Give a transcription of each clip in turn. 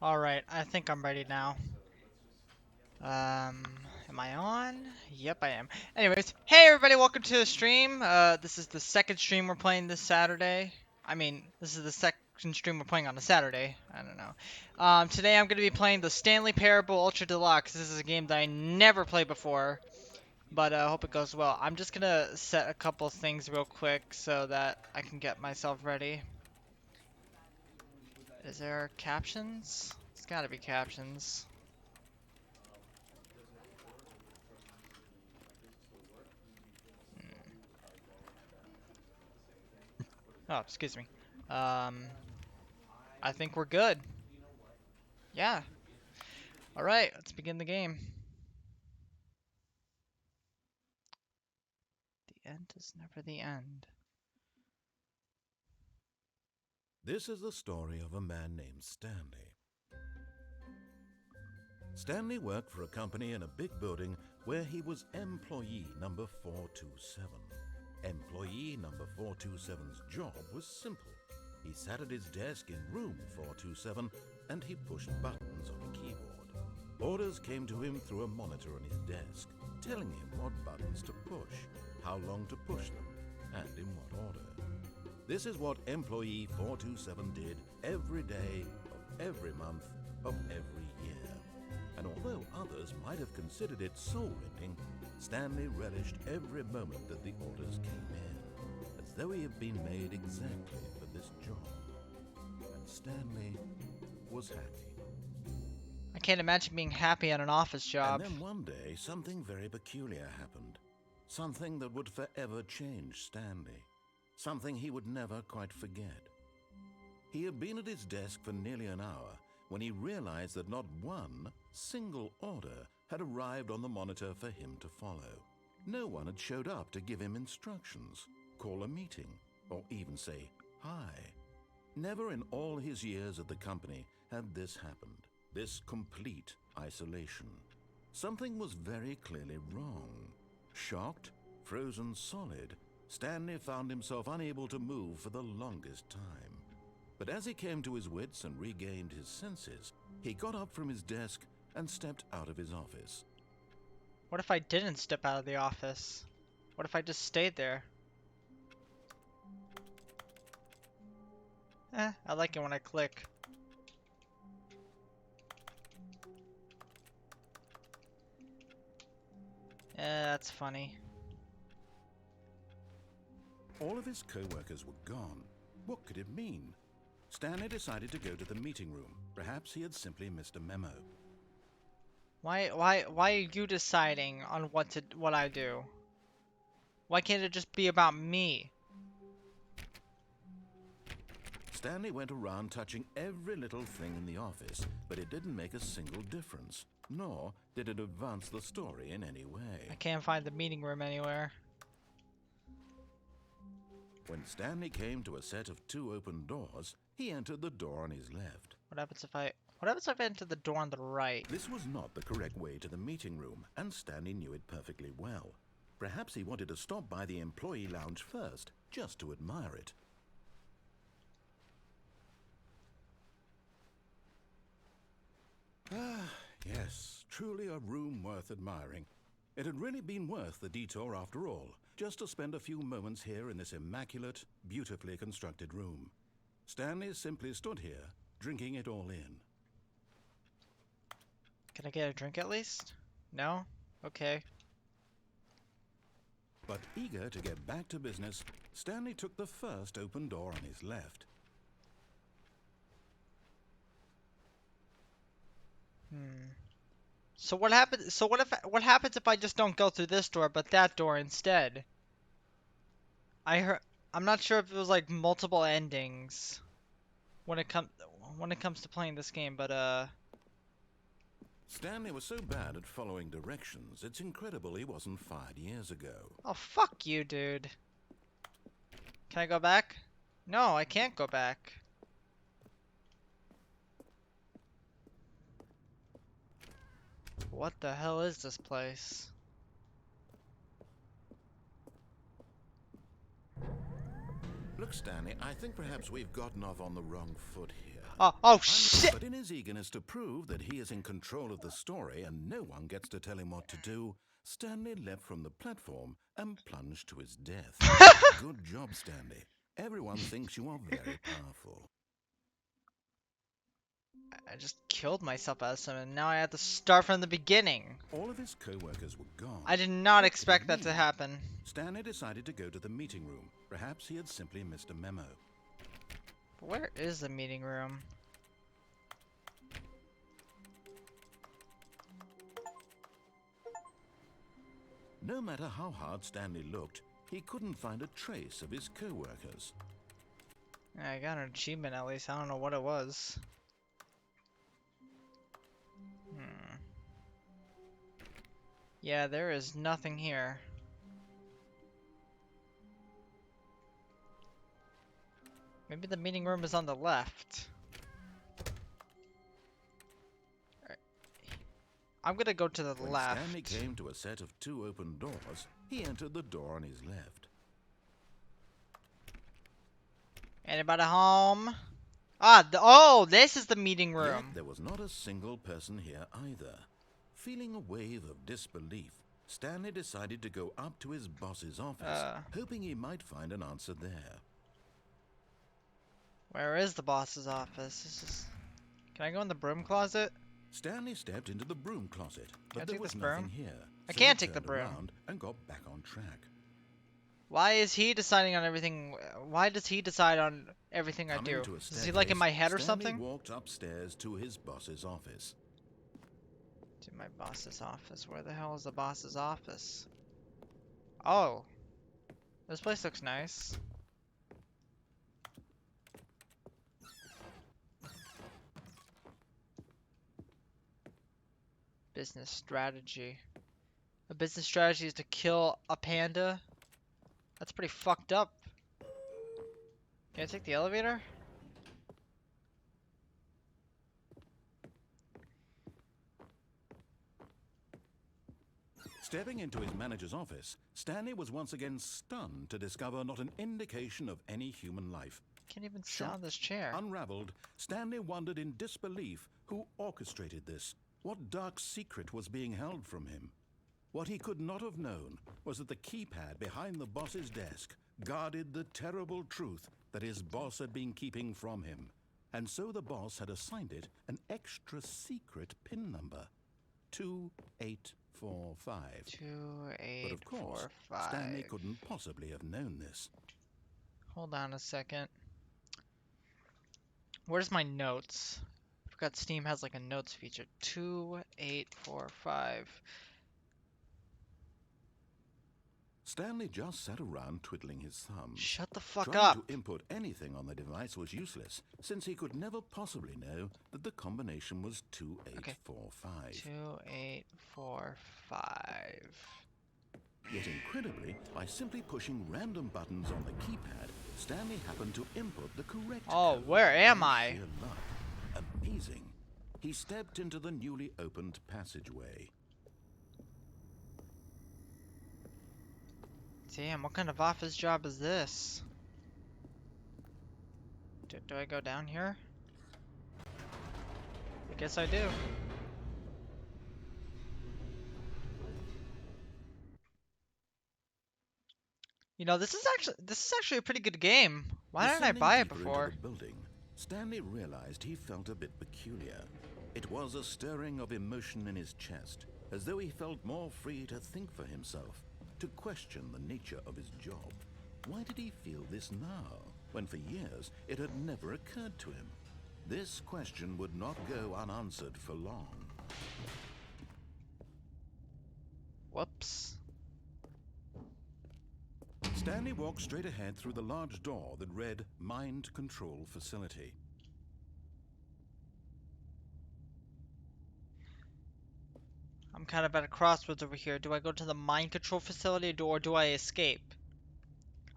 Alright, I think I'm ready now. Am I on? Yep, I am. Anyways, hey everybody, welcome to the stream. This is the second stream we're playing this Saturday. This is the second stream we're playing on a Saturday. I don't know. Today I'm going to be playing the Stanley Parable Ultra Deluxe. This is a game that I never played before, but I hope it goes well. I'm just going to set a couple things real quick so that I can get myself ready. Is there captions? It's got to be captions. Oh, excuse me. Um, I think we're good. Yeah. All right, let's begin the game. The end is never the end. This is the story of a man named Stanley. Stanley worked for a company in a big building where he was employee number 427. Employee number 427's job was simple. He sat at his desk in room 427 and he pushed buttons on a keyboard. Orders came to him through a monitor on his desk, telling him what buttons to push, how long to push them, and in what order. This is what employee 427 did every day of every month of every year. And although others might have considered it soul-rending, Stanley relished every moment that the orders came in, as though he had been made exactly for this job. And Stanley was happy. I can't imagine being happy at an office job. And then one day, something very peculiar happened. Something that would forever change Stanley. Something he would never quite forget. He had been at his desk for nearly an hour when he realized that not one single order had arrived on the monitor for him to follow. No one had showed up to give him instructions, call a meeting, or even say hi. Never in all his years at the company had this happened, this complete isolation. Something was very clearly wrong. Shocked, frozen solid, Stanley found himself unable to move for the longest time. But as he came to his wits and regained his senses, he got up from his desk and stepped out of his office. What if I didn't step out of the office? What if I just stayed there? I like it when I click. That's funny. All of his co-workers were gone. What could it mean? Stanley decided to go to the meeting room. Perhaps he had simply missed a memo. Why are you deciding on what I do? Why can't it just be about me? Stanley went around touching every little thing in the office, but it didn't make a single difference, nor did it advance the story in any way. I can't find the meeting room anywhere. When Stanley came to a set of two open doors, he entered the door on his left. What happens if I enter the door on the right? This was not the correct way to the meeting room, and Stanley knew it perfectly well. Perhaps he wanted to stop by the employee lounge first, just to admire it. Ah, yes, truly a room worth admiring. It had really been worth the detour after all, just to spend a few moments here in this immaculate, beautifully constructed room. Stanley simply stood here, drinking it all in. Can I get a drink at least? No? Okay. But eager to get back to business, Stanley took the first open door on his left. So what happens? What happens if I just don't go through this door, but that door instead? I'm not sure if it was like multiple endings when it comes to playing this game, but Stanley was so bad at following directions, it's incredible he wasn't fired years ago. oh fuck you, dude. Can I go back? No, I can't go back. What the hell is this place? Look, Stanley, I think perhaps we've gotten off on the wrong foot here. Oh shit! But in his eagerness to prove that he is in control of the story and no one gets to tell him what to do, Stanley leapt from the platform and plunged to his death. Good job, Stanley. Everyone thinks you are very powerful. I just killed myself as him, and now I have to start from the beginning. All of his co-workers were gone. I did not What could it expect that to mean? happen. Stanley decided to go to the meeting room. Perhaps he had simply missed a memo. Where is the meeting room? No matter how hard Stanley looked, he couldn't find a trace of his co-workers. I got an achievement at least. I don't know what it was. Yeah, there is nothing here. Maybe the meeting room is on the left. Alright. I'm gonna go to the When left. Stanley came to a set of 2 open doors, he entered the door on his left. Anybody home? Oh, this is the meeting Yet room. there was not a single person here either. Feeling a wave of disbelief, Stanley decided to go up to his boss's office, hoping he might find an answer there. Where is the boss's office? Can I go in the broom closet? Stanley stepped into the broom closet, but I there take was this nothing broom? here. I So can't he take the turned broom. around and got back on track. Why is he deciding on everything? Why does he decide on everything I do? Coming to a Is he like in my head or Stanley something? walked upstairs to his boss's office. To my boss's office. Where the hell is the boss's office? Oh. This place looks nice. Business strategy. A business strategy is to kill a panda? That's pretty fucked up. Can I take the elevator? Stepping into his manager's office, Stanley was once again stunned to discover not an indication of any human life. Can't even sit on this chair. Unraveled, Stanley wondered in disbelief who orchestrated this. What dark secret was being held from him? What he could not have known was that the keypad behind the boss's desk guarded the terrible truth that his boss had been keeping from him. And so the boss had assigned it an extra secret PIN number. 2845. 2845. But of course, Stanley couldn't possibly have known this. Hold on a second. Where's my notes? I forgot Steam has like a notes feature. 2845. Stanley just sat around twiddling his thumbs. Shut the fuck Trying up. to input anything on the device was useless, since he could never possibly know that the combination was 2845. 2845. Yet incredibly, by simply pushing random buttons on the keypad, Stanley happened to input the correct code. Where am By I? sheer luck. Amazing. He stepped into the newly opened passageway. Damn, what kind of office job is this? Do I go down here? I guess I do. You know, this is actually a pretty good game. Why didn't I Descending buy it deeper before? into the building, Stanley realized he felt a bit peculiar. It was a stirring of emotion in his chest, as though he felt more free to think for himself, to question the nature of his job. Why did he feel this now, when for years it had never occurred to him? This question would not go unanswered for long. Whoops. Stanley walked straight ahead through the large door that read Mind Control Facility. I'm kind of at a crossroads over here. Do I go to the mind control facility or do I escape?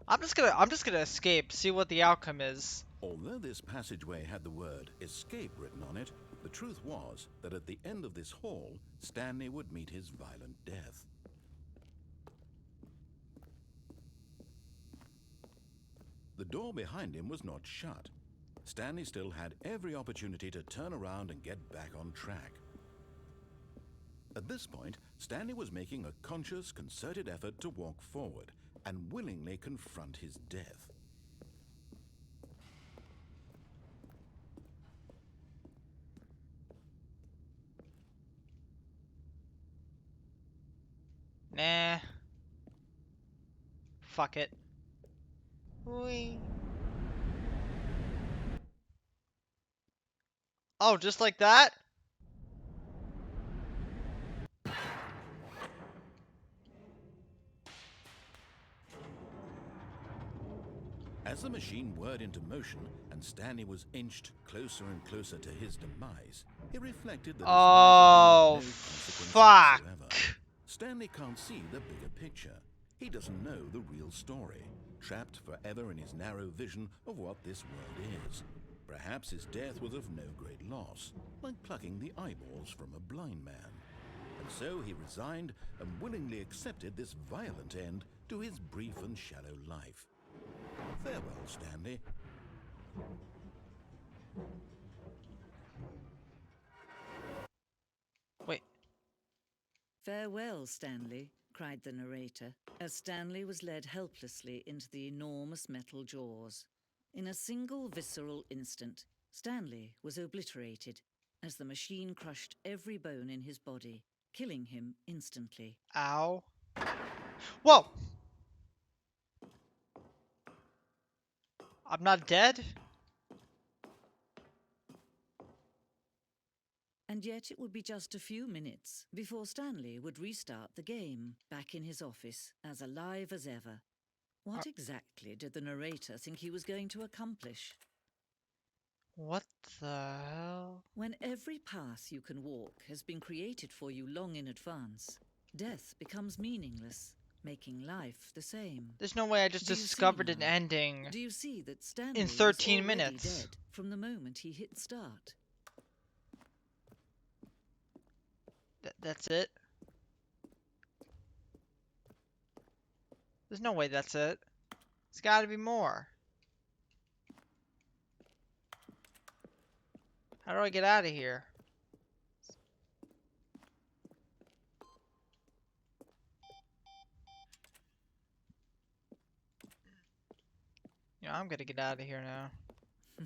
I'm just gonna escape, see what the outcome is. Although this passageway had the word escape written on it, the truth was that at the end of this hall, Stanley would meet his violent death. The door behind him was not shut. Stanley still had every opportunity to turn around and get back on track. At this point, Stanley was making a conscious, concerted effort to walk forward and willingly confront his death. Nah. Fuck it. Whee. Oh, just like that? As the machine whirred into motion and Stanley was inched closer and closer to his demise, he reflected that his Oh, life had been of no consequence fuck. whatsoever. Stanley can't see the bigger picture. He doesn't know the real story, trapped forever in his narrow vision of what this world is. Perhaps his death was of no great loss, like plucking the eyeballs from a blind man. And so he resigned and willingly accepted this violent end to his brief and shallow life. Farewell, Stanley. Wait. "Farewell, Stanley," cried the narrator, as Stanley was led helplessly into the enormous metal jaws. In a single visceral instant, Stanley was obliterated as the machine crushed every bone in his body, killing him instantly. Ow. Whoa! I'm not dead? And yet it would be just a few minutes before Stanley would restart the game, back in his office, as alive as ever. What exactly did the narrator think he was going to accomplish? What the hell? When every path you can walk has been created for you long in advance, death becomes meaningless, making life the same. There's no way I just Do you see discovered an now? ending Do you see that Stanley in was 13 already minutes. dead from the moment he hit start? That's it? There's no way that's it. There's gotta be more. How do I get out of here? Yeah, I'm gonna get out of here now.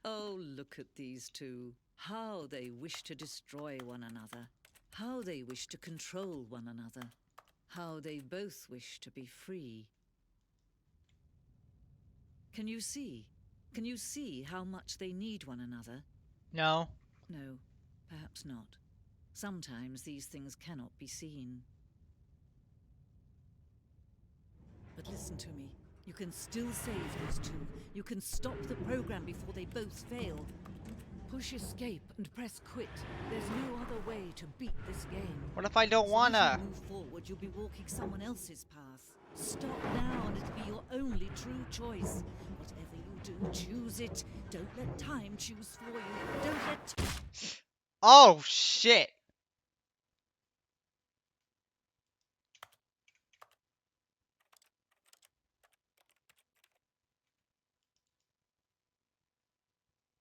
Oh, look at these two. How they wish to destroy one another. How they wish to control one another. How they both wish to be free. Can you see? Can you see how much they need one another? No. No, perhaps not. Sometimes these things cannot be seen. But listen to me. You can still save these two. You can stop the program before they both fail. Push escape and press quit. There's no other way to beat this game. What if I don't So wanna? if you move forward, you'll be walking someone else's path. Stop now and it'll be your only true choice. Whatever you do, choose it. Don't let time choose for you. Don't let... Oh, shit.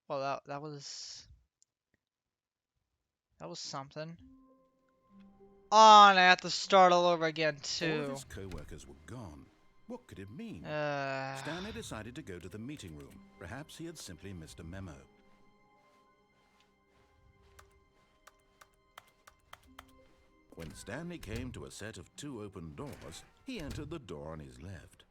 Well, that was something. Oh, and I have to start all over again All of too. his co-workers were gone. What could it mean? Uh, Stanley decided to go to the meeting room. Perhaps he had simply missed a memo. When Stanley came to a set of 2 open doors, he entered the door on his left.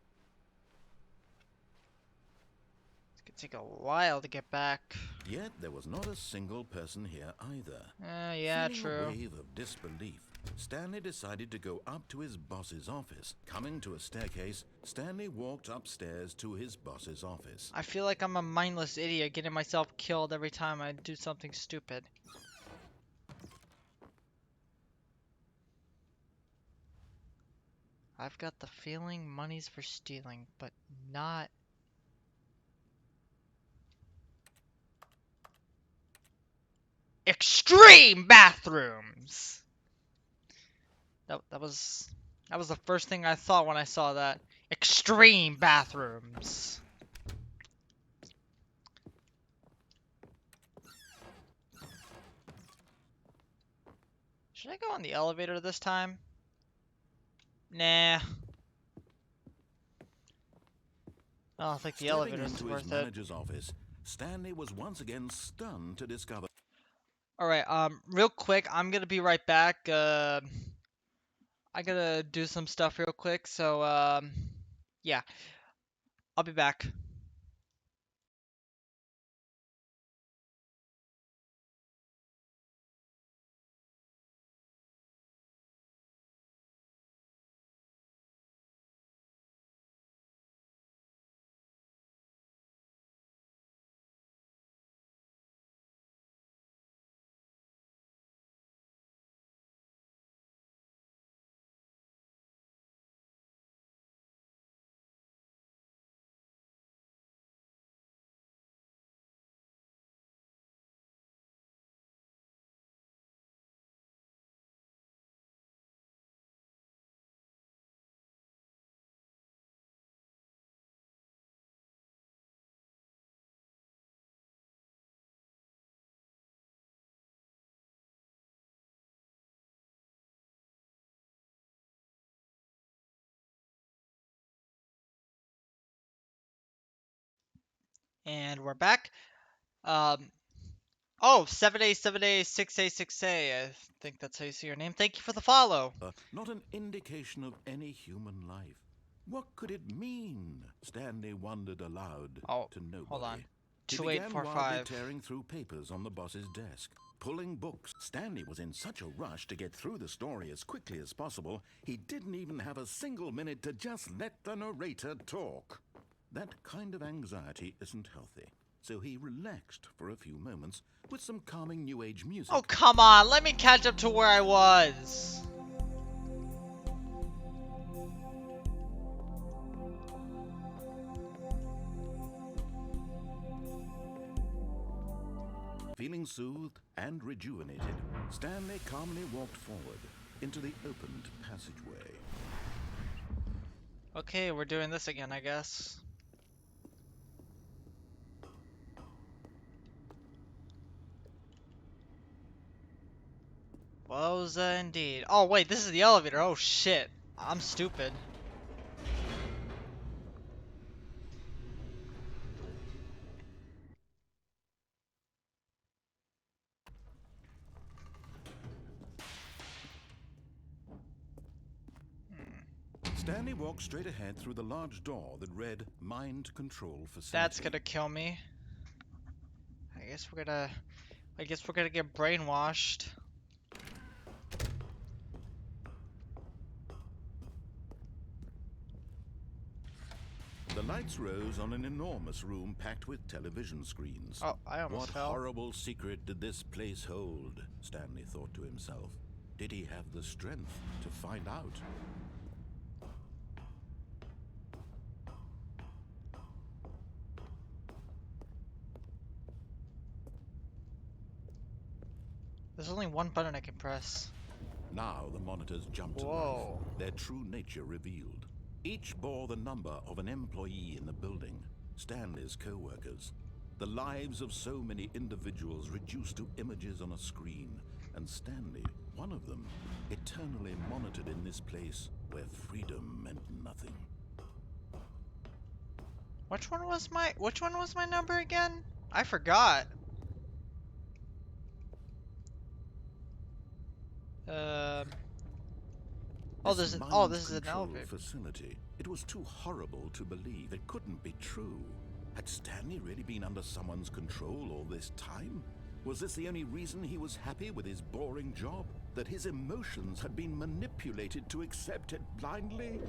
it's gonna take a while to get back. Yet there was not a single person here either. Yeah, Feeling true. a wave of disbelief, Stanley decided to go up to his boss's office. Coming to a staircase, Stanley walked upstairs to his boss's office. I feel like I'm a mindless idiot getting myself killed every time I do something stupid. I've got the feeling money's for stealing, but not... Extreme bathrooms! That was the first thing I thought when I saw that. Extreme bathrooms. Should I go on the elevator this time? Nah. I don't think the Stepping elevator's into his worth it. manager's office, Stanley was once again stunned to discover. Alright, real quick, I'm gonna be right back. I gotta do some stuff real quick, so, yeah. I'll be back. And we're back. Um, oh, 7A, 7A, 6A, 6A. I think that's how you see your name. Thank you for the follow. Not an indication of any human life. What could it mean? Stanley wondered aloud Oh, to nobody. hold on. He began wildly 2845. tearing through papers on the boss's desk, pulling books. Stanley was in such a rush to get through the story as quickly as possible, he didn't even have a single minute to just let the narrator talk. That kind of anxiety isn't healthy, so he relaxed for a few moments with some calming New Age music. Oh, come on. Let me catch up to where I was. Feeling soothed and rejuvenated, Stanley calmly walked forward into the opened passageway. Okay, we're doing this again, I guess. Wowza indeed. Oh, wait, this is the elevator. Oh, shit. I'm stupid. Stanley walked straight ahead through the large door that read Mind Control Facility. That's gonna kill me. I guess we're gonna get brainwashed. The lights rose on an enormous room packed with television screens. Oh, I almost What fell. horrible secret did this place hold? Stanley thought to himself. Did he have the strength to find out? There's only one button I can press. Now the monitors jumped to Whoa. life, their true nature revealed. Each bore the number of an employee in the building, Stanley's co-workers. The lives of so many individuals reduced to images on a screen, and Stanley, one of them, eternally monitored in this place where freedom meant nothing. Which one was my number again? I forgot. Oh, this is an elevator. Facility. It was too horrible to believe. It couldn't be true. Had Stanley really been under someone's control all this time? Was this the only reason he was happy with his boring job? That his emotions had been manipulated to accept it blindly?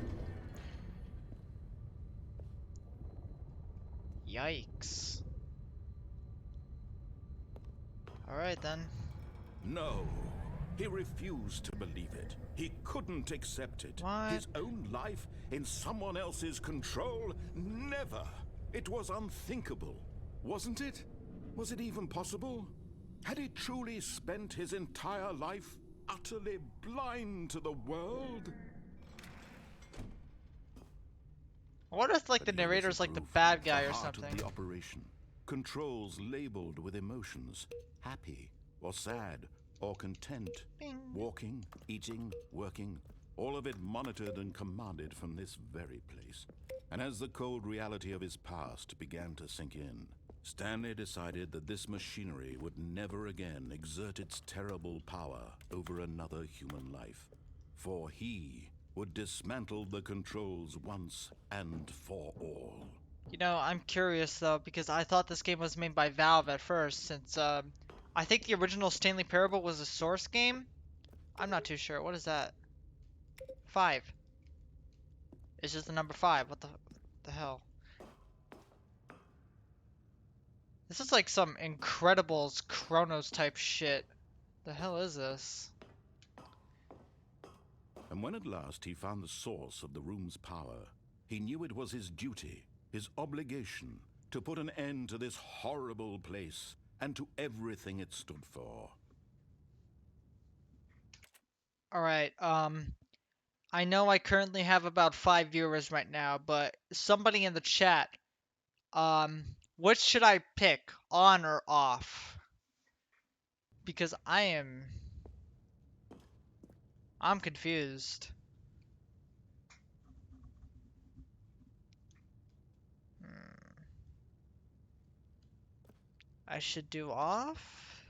Yikes. Alright then. No. He refused to believe it. He couldn't accept it. What? His own life in someone else's control? Never. It was unthinkable, wasn't it? Was it even possible? Had he truly spent his entire life utterly blind to the world? What if like the But here was narrator's like the proof, bad guy the or heart of something? the operation. Controls labeled with emotions. Happy or sad or content, Bing. walking, eating, working, all of it monitored and commanded from this very place. And as the cold reality of his past began to sink in, Stanley decided that this machinery would never again exert its terrible power over another human life. For he would dismantle the controls once and for all. You know, I'm curious though, because I thought this game was made by Valve at first, since I think the original Stanley Parable was a Source game. I'm not too sure. What is that? 5. It's just the number 5. What the hell? This is like some Incredibles Chronos type shit. The hell is this? And when at last he found the source of the room's power, he knew it was his duty, his obligation, to put an end to this horrible place and to everything it stood for. Alright, I know I currently have about 5 viewers right now, but somebody in the chat, which should I pick, on or off? Because I'm confused. I should do off?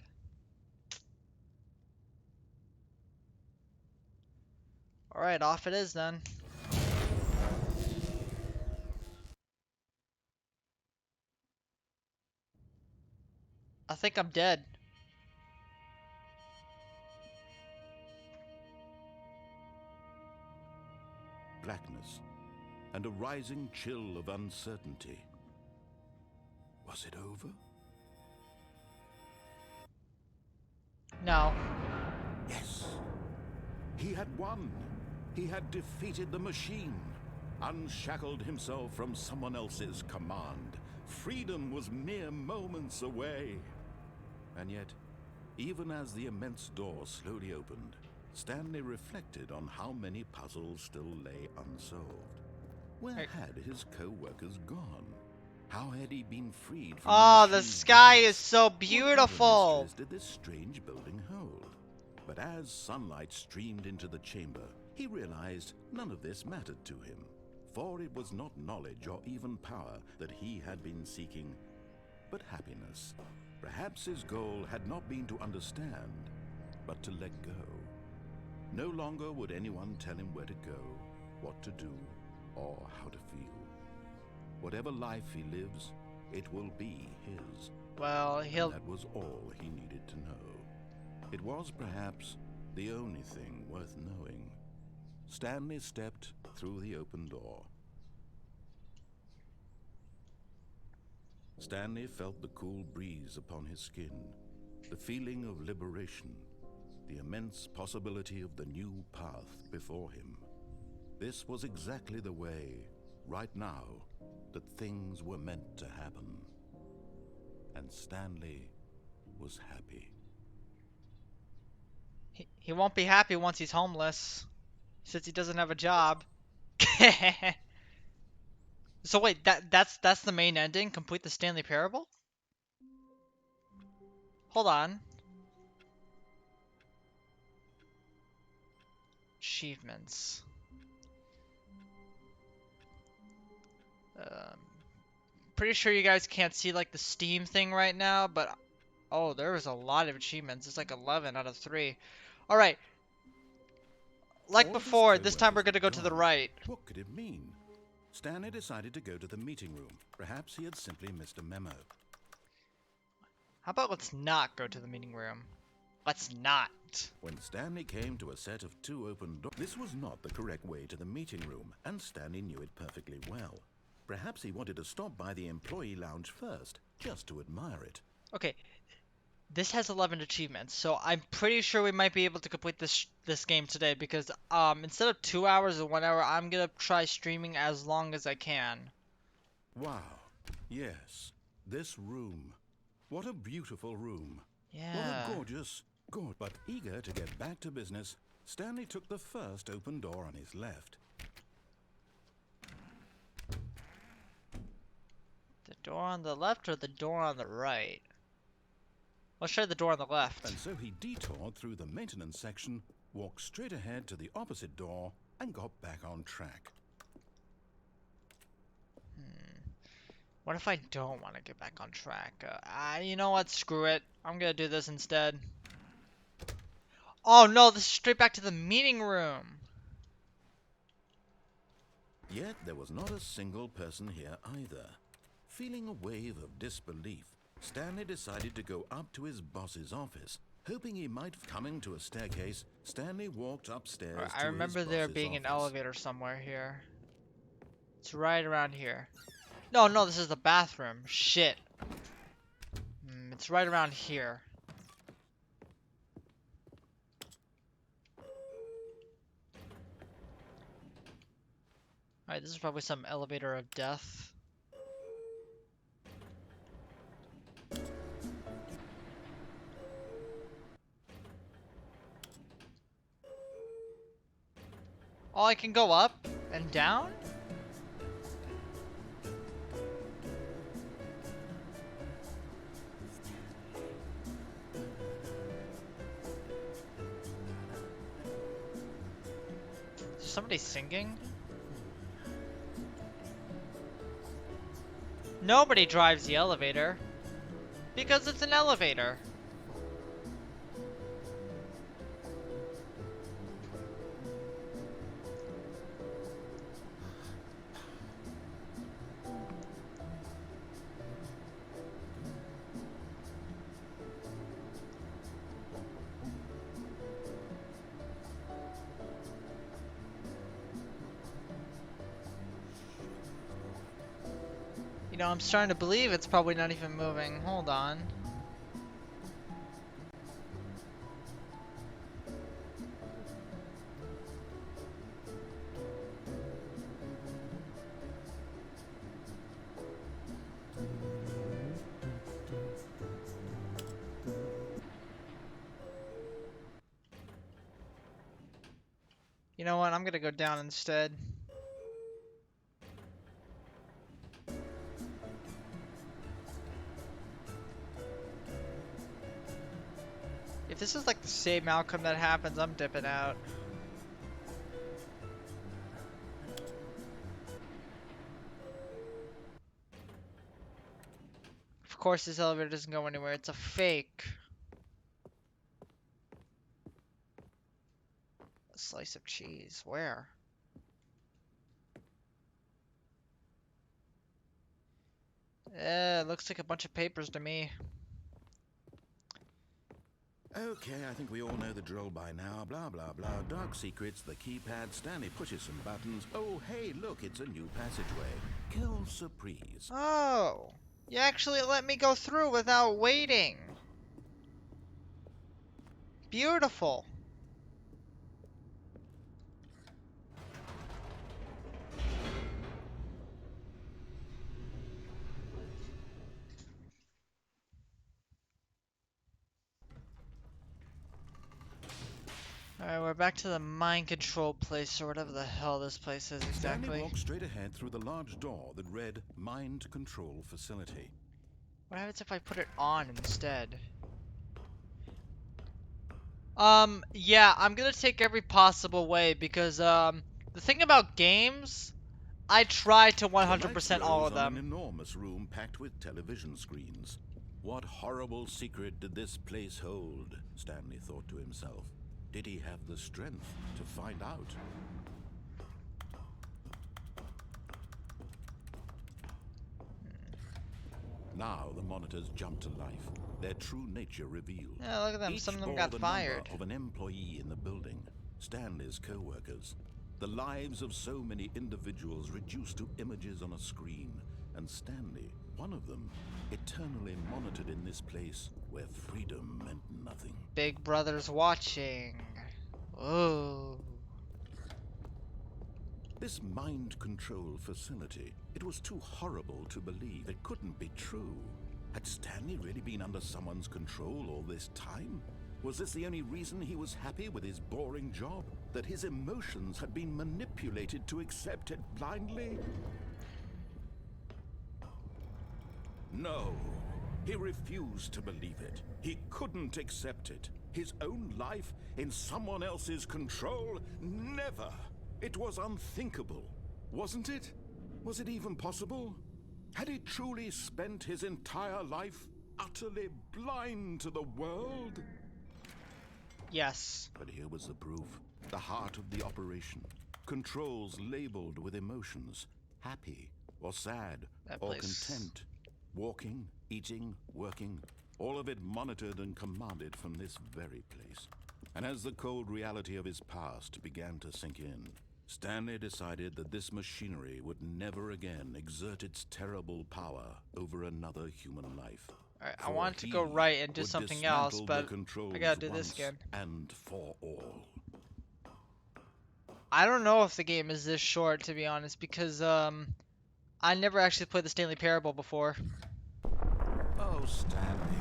Alright, off it is then. I think I'm dead. Blackness and a rising chill of uncertainty. Was it over? No. Yes. He had won. He had defeated the machine, unshackled himself from someone else's command. Freedom was mere moments away. And yet, even as the immense door slowly opened, Stanley reflected on how many puzzles still lay unsolved. Where had his co-workers gone? How had he been freed from Oh, the machine's sky is grasp? so What other beautiful. mysteries did this strange building hold? But as sunlight streamed into the chamber, he realized none of this mattered to him, for it was not knowledge or even power that he had been seeking, but happiness. Perhaps his goal had not been to understand, but to let go. No longer would anyone tell him where to go, what to do, or how to feel. Whatever life he lives, it will be his. Well, And that was all he needed to know. It was perhaps the only thing worth knowing. Stanley stepped through the open door. Stanley felt the cool breeze upon his skin, the feeling of liberation, the immense possibility of the new path before him. This was exactly the way, right now, that things were meant to happen. And Stanley was happy. he won't be happy once he's homeless, since he doesn't have a job. So wait, that's the main ending? Complete the Stanley Parable? Hold on. Achievements. Um, Pretty sure you guys can't see like the Steam thing right now, but oh, there was a lot of achievements. It's like 11 out of 3. All right. Like All of his before, this time we're co-workers gonna go had to the gone. right. What could it mean? Stanley decided to go to the meeting room. Perhaps he had simply missed a memo. How about let's not go to the meeting room? Let's not. When Stanley came to a set of 2 open doors, this was not the correct way to the meeting room, and Stanley knew it perfectly well. Perhaps he wanted to stop by the employee lounge first, just to admire it. Okay. This has 11 achievements, so I'm pretty sure we might be able to complete this game today because instead of 2 hours or 1 hour, I'm gonna try streaming as long as I can. Wow. Yes. This room. What a beautiful room. Yeah. What a gorgeous. But eager to get back to business, Stanley took the first open door on his left. The door on the left or the door on the right? Let's try the door on the left. And so he detoured through the maintenance section, walked straight ahead to the opposite door, and got back on track. What if I don't want to get back on track? You know what? Screw it. I'm gonna do this instead. Oh no, this is straight back to the meeting room. Yet there was not a single person here either. Feeling a wave of disbelief, Stanley decided to go up to his boss's office. Hoping he might coming to a staircase, Stanley walked upstairs I remember there being an elevator somewhere here. It's right around here. No, this is the bathroom. Shit. It's right around here. Alright, this is probably some elevator of death. Oh, I can go up and down? Is somebody singing? Nobody drives the elevator. Because it's an elevator. You know, I'm starting to believe it's probably not even moving. Hold on. You know what? I'm gonna go down instead. If this is like the same outcome that happens, I'm dipping out. Of course this elevator doesn't go anywhere, it's a fake. A slice of cheese, where? Looks like a bunch of papers to me. Okay, I think we all know the drill by now. Blah, blah, blah. Dark secrets, the keypad. Stanley pushes some buttons. Oh, hey, look, it's a new passageway. Kill surprise. Oh, you actually let me go through without waiting. Beautiful. Alright, we're back to the mind control place, or whatever the hell this place is exactly. Stanley walked straight ahead through the large door that read Mind Control Facility. What happens if I put it on instead? Yeah, I'm gonna take every possible way because, the thing about games, I try to 100% all of them. An enormous room packed with television screens. What horrible secret did this place hold? Stanley thought to himself. Did he have the strength to find out? Now the monitors jumped to life, their true nature revealed. Yeah, look at them. Each Some of them bore got the fired. number of an employee in the building, Stanley's co-workers. The lives of so many individuals reduced to images on a screen, and Stanley, one of them, eternally monitored in this place where freedom meant nothing. Big Brother's watching. Oh. This mind control facility, it was too horrible to believe. It couldn't be true. Had Stanley really been under someone's control all this time? Was this the only reason he was happy with his boring job? That his emotions had been manipulated to accept it blindly? No. He refused to believe it. He couldn't accept it. His own life in someone else's control? Never! It was unthinkable, wasn't it? Was it even possible? Had he truly spent his entire life utterly blind to the world? Yes. But here was the proof. The heart of the operation. Controls labeled with emotions. Happy or sad That or place. content. Walking, eating, working. All of it monitored and commanded from this very place. And as the cold reality of his past began to sink in, Stanley decided that this machinery would never again exert its terrible power over another human life. Alright, I For want to he go right and do would something else, dismantle but the controls I gotta do this once again. and for all. I don't know if the game is this short, to be honest, because I never actually played the Stanley Parable before. Oh, Stanley,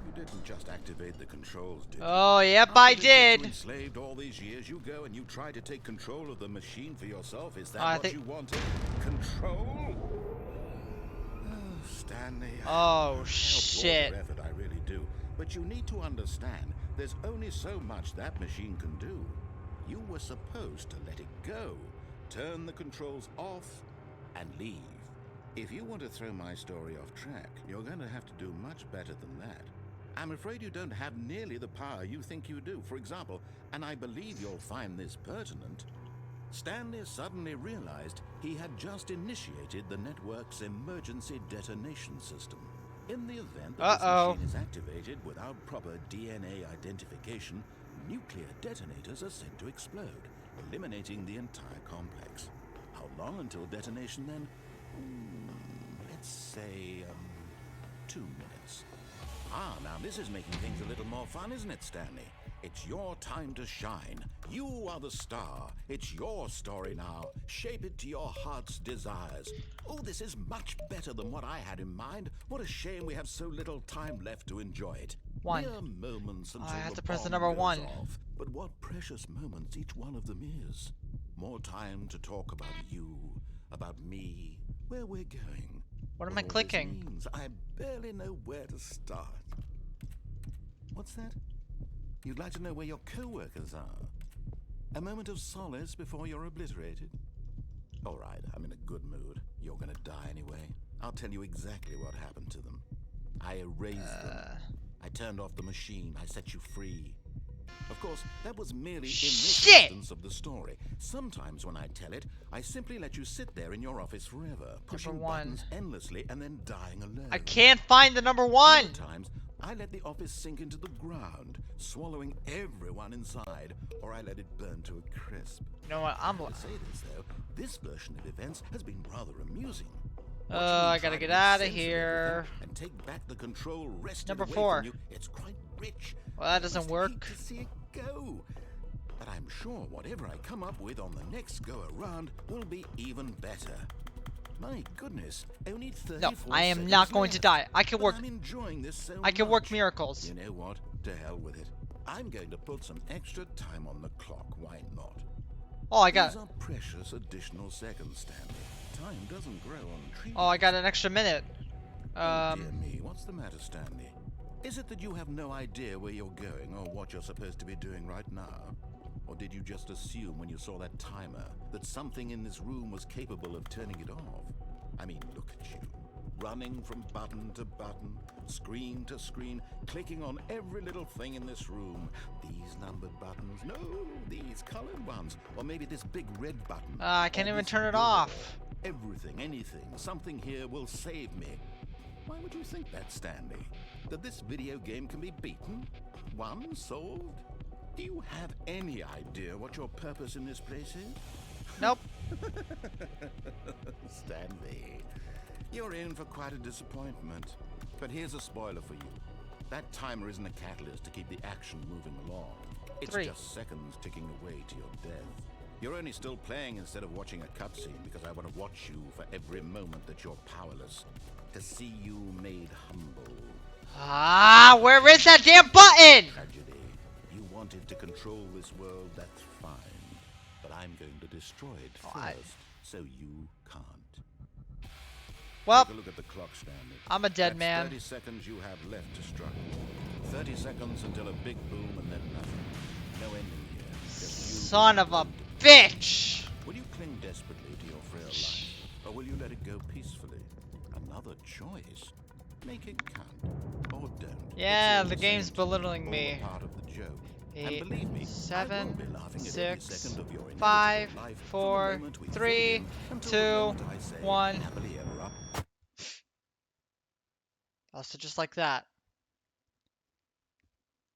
you didn't just activate the controls, did you? Oh, yep, After I they kept you did. enslaved all these years, you go and you try to take control of the machine for yourself. Is that I what think- you wanted? Control? Oh, Stanley. Oh, I shit. applaud your effort, I really do. But you need to understand, there's only so much that machine can do. You were supposed to let it go, turn the controls off, and leave. If you want to throw my story off track, you're going to have to do much better than that. I'm afraid you don't have nearly the power you think you do. For example, and I believe you'll find this pertinent, Stanley suddenly realized he had just initiated the network's emergency detonation system. In the event that this machine is activated without proper DNA identification, nuclear detonators are sent to explode, eliminating the entire complex. How long until detonation then? Let's say, 2 minutes. Now this is making things a little more fun, isn't it, Stanley? It's your time to shine. You are the star. It's your story now. Shape it to your heart's desires. Oh, this is much better than what I had in mind. What a shame we have so little time left to enjoy it. 1. Mere moments until I have the to press the bomb number goes 1. off. But what precious moments each one of them is. More time to talk about you, about me, where we're going. What am I all this clicking? means, I barely know where to start. What's that? You'd like to know where your co-workers are? A moment of solace before you're obliterated? All right, I'm in a good mood. You're gonna die anyway. I'll tell you exactly what happened to them. I erased them. I turned off the machine. I set you free. Of course, that was merely in this instance of the story. Sometimes when I tell it, I simply let you sit there in your office forever, pushing buttons endlessly and then dying alone. I can't find the number 1! Other times, I let the office sink into the ground, swallowing everyone inside, or I let it burn to a crisp. You know what? I'm. To say this though, this version of events has been rather amusing. I gotta get out of here. And take back the control wrested Number away 4. from you. It's quite rich. Well, that doesn't Must work. hate to see it go. But I'm sure whatever I come up with on the next go around will be even better. My goodness, only 34 No, I am seconds not going to left. die. I can But work. I'm enjoying this so I can work much. miracles. You know what? To hell with it. I'm going to put some extra time on the clock. Why not? Oh, I got. These are precious additional seconds, Stanley. Time doesn't grow on trees. Oh, I got an extra minute. Oh dear me, what's the matter, Stanley? Is it that you have no idea where you're going or what you're supposed to be doing right now? Or did you just assume when you saw that timer that something in this room was capable of turning it off? I mean, look at you. Running from button to button, screen to screen, clicking on every little thing in this room. These numbered buttons, no, these colored ones. Or maybe this big red button. I can't or even this turn it door. off. Everything, anything, something here will save me. Why would you think that, Stanley? That this video game can be beaten? Won? Solved? Do you have any idea what your purpose in this place is? Nope. Stanley, you're in for quite a disappointment. But here's a spoiler for you. That timer isn't a catalyst to keep the action moving along. It's 3. just seconds ticking away to your death. You're only still playing instead of watching a cutscene because I want to watch you for every moment that you're powerless. To see you made humble. Ah, where is that damn button? Tragedy. You wanted to control this world, that's fine. But I'm going to destroy it Oh, first, so you can't. Well, Take a look at the clock, Stanley. I'm a dead That's man. 30 seconds you have left to struggle. 30 seconds until a big boom and then nothing. No ending here. Just you Son being of a glued to the bitch! Will you cling desperately to your frail life, or will you let it go peacefully? Another choice. Make it count, or don't. Yeah, It's all the the game's same to me, belittling all me. a part of the joke. And 8, believe me, I will 7, be laughing at every 6, second of your inevitable 5, life from the 4, moment we fade 3, in until the 2, moment I say 1. happily ever after. Oh, so just like that.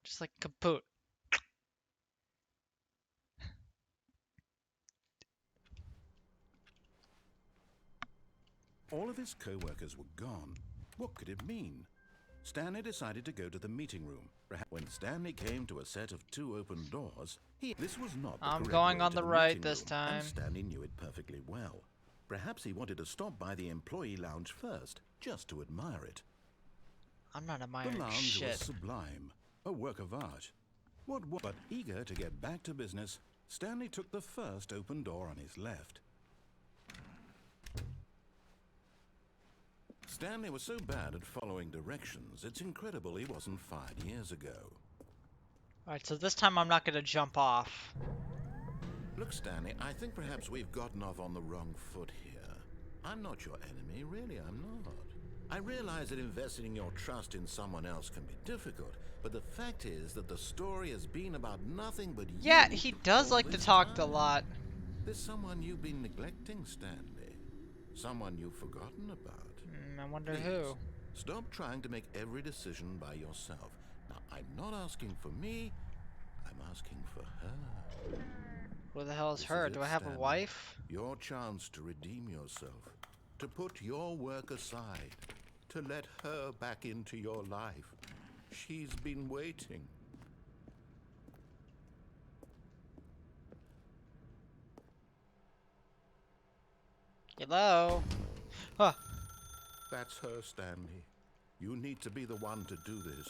Just like kaput. All of his co-workers were gone. What could it mean? Stanley decided to go to the meeting room. When Stanley came to a set of 2 open doors, this was not the I'm correct going way on to the the right meeting this room, time. and Stanley knew it perfectly well. Perhaps he wanted to stop by the employee lounge first, just to admire it. I'm not The admiring lounge was shit. sublime, a work of art. But eager to get back to business, Stanley took the first open door on his left. Stanley was so bad at following directions, it's incredible he wasn't fired years ago. Alright, so this time I'm not gonna jump off. Look, Stanley, I think perhaps we've gotten off on the wrong foot here. I'm not your enemy, really, I'm not. I realize that investing your trust in someone else can be difficult, but the fact is that the story has been about nothing but Yeah, you he does all like to this talk a time. lot. There's someone you've been neglecting, Stanley. Someone you've forgotten about. I wonder Please, who. stop trying to make every decision by yourself. Now, I'm not asking for me, I'm asking for her. Who the hell is This her? is Do it, I have a Stanley. wife? Your chance to redeem yourself, to put your work aside, to let her back into your life. She's been waiting. Hello? Huh. That's her, Stanley. You need to be the one to do this,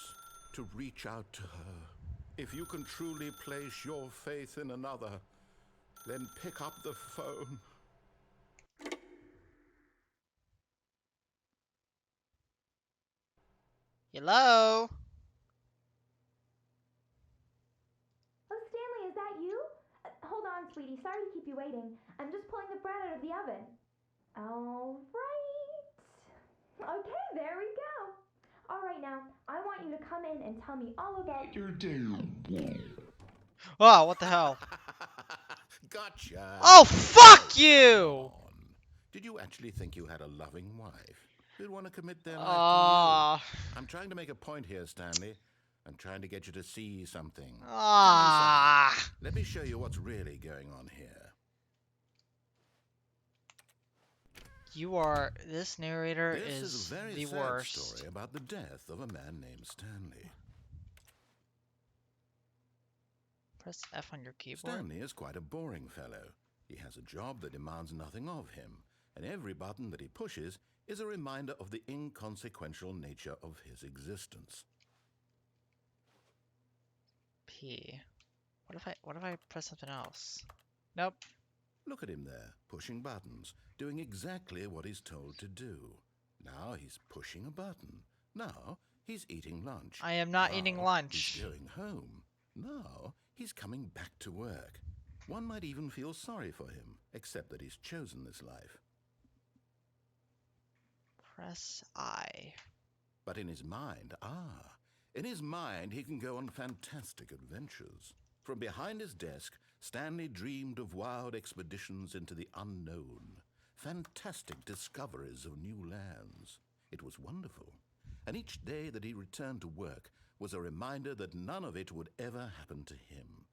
to reach out to her. If you can truly place your faith in another, then pick up the phone. Hello? Oh, Stanley, is that you? Hold on, sweetie. Sorry to keep you waiting. I'm just pulling the bread out of the oven. All right. Okay, there we go. All right, now, I want you to come in and tell me all about your day. Oh, what the hell? Gotcha. Oh, fuck Come you! on. Did you actually think you had a loving wife who'd want to commit their life to you? Ah. I'm trying to make a point here, Stanley. I'm trying to get you to see something. Come inside. Ah. Let me show you what's really going on here. This narrator This is is a very the sad worst. story about the death of a man named Stanley. Press F on your keyboard. Stanley is quite a boring fellow. He has a job that demands nothing of him, and every button that he pushes is a reminder of the inconsequential nature of his existence. P. What if I press something else? Nope. Look at him there, pushing buttons, doing exactly what he's told to do. Now he's pushing a button. Now he's eating lunch. I am not Now eating he's lunch. going home. Now he's coming back to work. One might even feel sorry for him, except that he's chosen this life. Press I. But in his mind, he can go on fantastic adventures. From behind his desk, Stanley dreamed of wild expeditions into the unknown, fantastic discoveries of new lands. It was wonderful, and each day that he returned to work was a reminder that none of it would ever happen to him.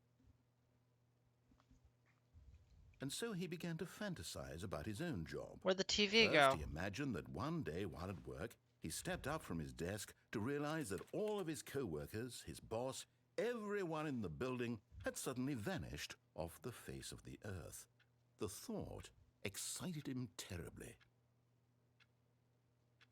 And so he began to fantasize about his own job. Where'd the TV First, go? he imagined that one day while at work, he stepped up from his desk to realize that all of his co-workers, his boss, everyone in the building had suddenly vanished off the face of the earth. The thought excited him terribly.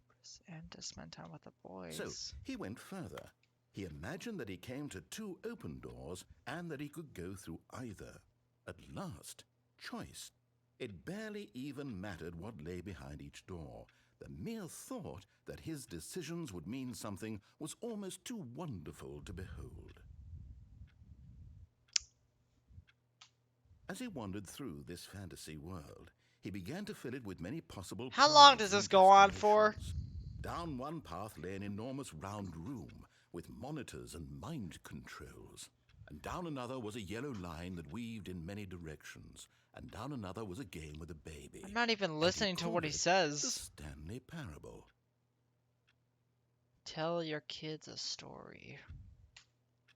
Press N to spend time with the boys. So he went further. He imagined that he came to 2 open doors and that he could go through either. At last, choice. It barely even mattered what lay behind each door. The mere thought that his decisions would mean something was almost too wonderful to behold. As he wandered through this fantasy world, he began to fill it with many possible How long paths does and this go on for? destinations. Down one path lay an enormous round room with monitors and mind controls. And down another was a yellow line that weaved in many directions. And down another was a game with a baby. I'm not even And listening to what called he it The says. Stanley Parable. Tell your kids a story.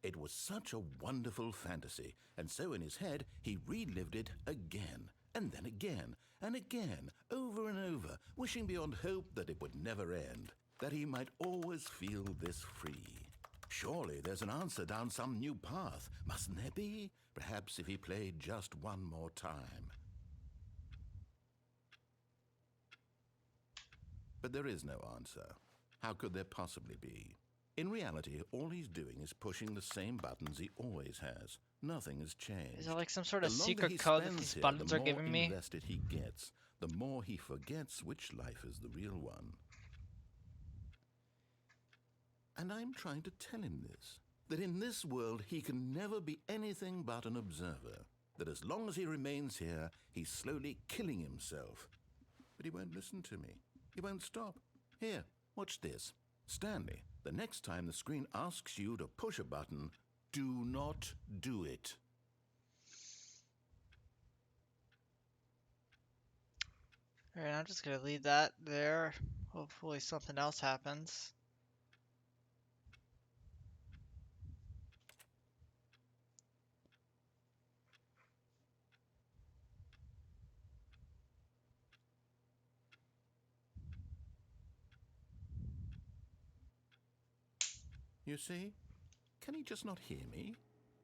It was such a wonderful fantasy, and so in his head he relived it again, and then again, and again, over and over, wishing beyond hope that it would never end, that he might always feel this free. Surely there's an answer down some new path, mustn't there be? Perhaps if he played just one more time. But there is no answer. How could there possibly be? In reality, all he's doing is pushing the same buttons he always has. Nothing has changed. Is there like some sort The of longer secret he code that spends these here, buttons the are more giving me? invested he gets, the more he forgets which life is the real one. And I'm trying to tell him this, that in this world he can never be anything but an observer, that as long as he remains here, he's slowly killing himself. But he won't listen to me. He won't stop. Here, watch this. Stanley, the next time the screen asks you to push a button, do not do it. Alright, I'm just gonna leave that there. Hopefully something else happens. You see? Can he just not hear me?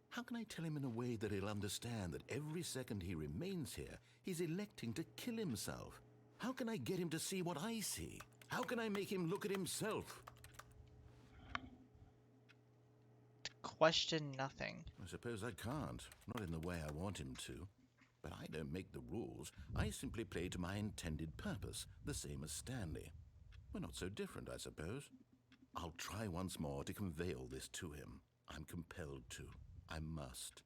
How can I tell him in a way that he'll understand that every second he remains here, he's electing to kill himself? How can I get him to see what I see? How can I make him look at himself? Question nothing. I suppose I can't, not in the way I want him to. But I don't make the rules. I simply play to my intended purpose, the same as Stanley. We're not so different, I suppose. I'll try once more to convey all this to him. I'm compelled to. I must.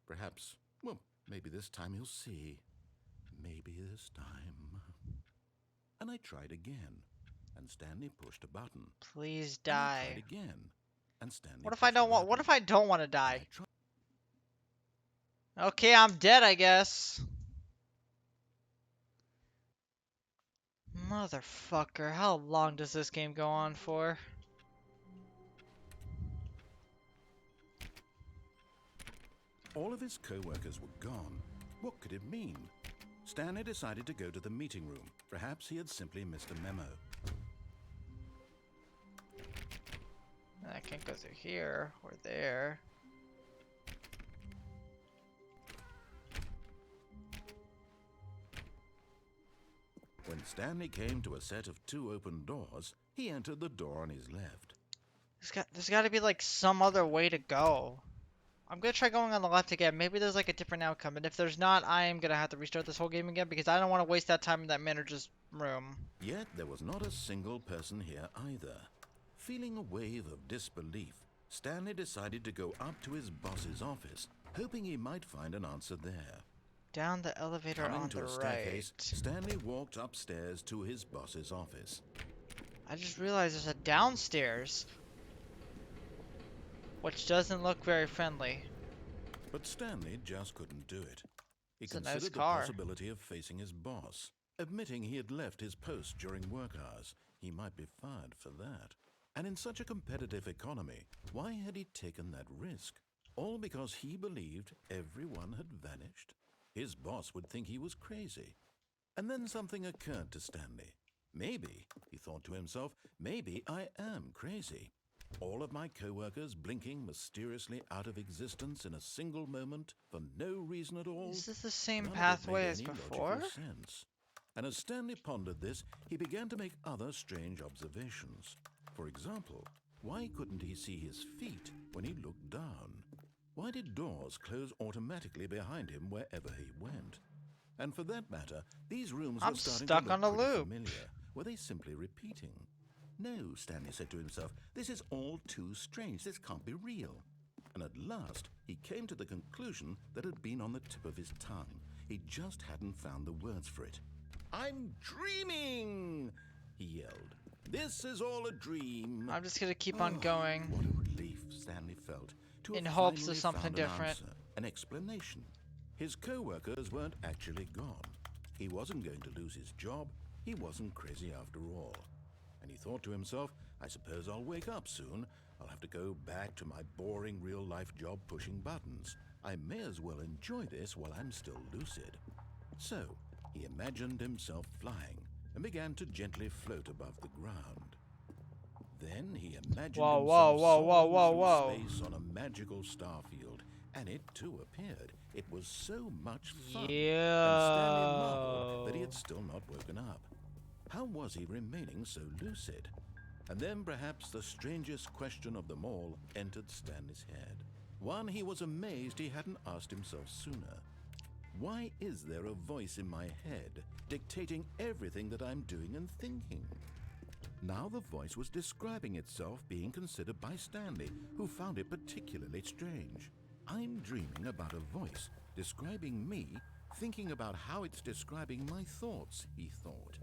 Perhaps, well, maybe this time he'll see. Maybe this time. And I tried again, and Stanley pushed a button. Please And I die. tried again, and Stanley What if I pushed a don't want? What button. if I don't want to And die? I tried. Okay, I'm dead, I guess. Motherfucker, how long does this game go on for? All of his co-workers were gone. What could it mean? Stanley decided to go to the meeting room. Perhaps he had simply missed a memo. I can't go through here or there. When Stanley came to a set of 2 open doors, he entered the door on his left. There's got to be like some other way to go. I'm gonna try going on the left again. Maybe there's like a different outcome, and if there's not, I am gonna have to restart this whole game again because I don't want to waste that time in that manager's room. Yet there was not a single person here either. Feeling a wave of disbelief, Stanley decided to go up to his boss's office, hoping he might find an answer there. Down the elevator Coming on to the a staircase, right. Stanley walked upstairs to his boss's office. I just realized there's a downstairs, which doesn't look very friendly. But Stanley just couldn't do it. He It's a considered nice the car. possibility of facing his boss. Admitting he had left his post during work hours, he might be fired for that. And in such a competitive economy, why had he taken that risk? All because he believed everyone had vanished? His boss would think he was crazy. And then something occurred to Stanley. Maybe, he thought to himself, maybe I am crazy. All of my co-workers blinking mysteriously out of existence in a single moment for no reason at all. Is this the same None of it pathway made as any before? logical sense. And as Stanley pondered this, he began to make other strange observations. For example, why couldn't he see his feet when he looked down? Why did doors close automatically behind him wherever he went? And for that matter, these rooms I'm were starting stuck to look on a pretty loop. familiar Were they simply repeating? No, Stanley said to himself, this is all too strange. This can't be real. And at last, he came to the conclusion that had been on the tip of his tongue. He just hadn't found the words for it. I'm dreaming, he yelled. This is all a dream. I'm just gonna keep on going. What a relief Stanley felt to In have hopes finally of something found an different. answer, an explanation. His co-workers weren't actually gone. He wasn't going to lose his job. He wasn't crazy after all. And he thought to himself, I suppose I'll wake up soon. I'll have to go back to my boring real-life job pushing buttons. I may as well enjoy this while I'm still lucid. So, he imagined himself flying and began to gently float above the ground. Then he imagined himself soaring through space on a magical star field, and it too appeared. It was so much fun. And Stanley marveled that he had still not woken up. How was he remaining so lucid? And then perhaps the strangest question of them all entered Stanley's head. One he was amazed he hadn't asked himself sooner. Why is there a voice in my head dictating everything that I'm doing and thinking? Now the voice was describing itself being considered by Stanley, who found it particularly strange. I'm dreaming about a voice describing me, thinking about how it's describing my thoughts, he thought.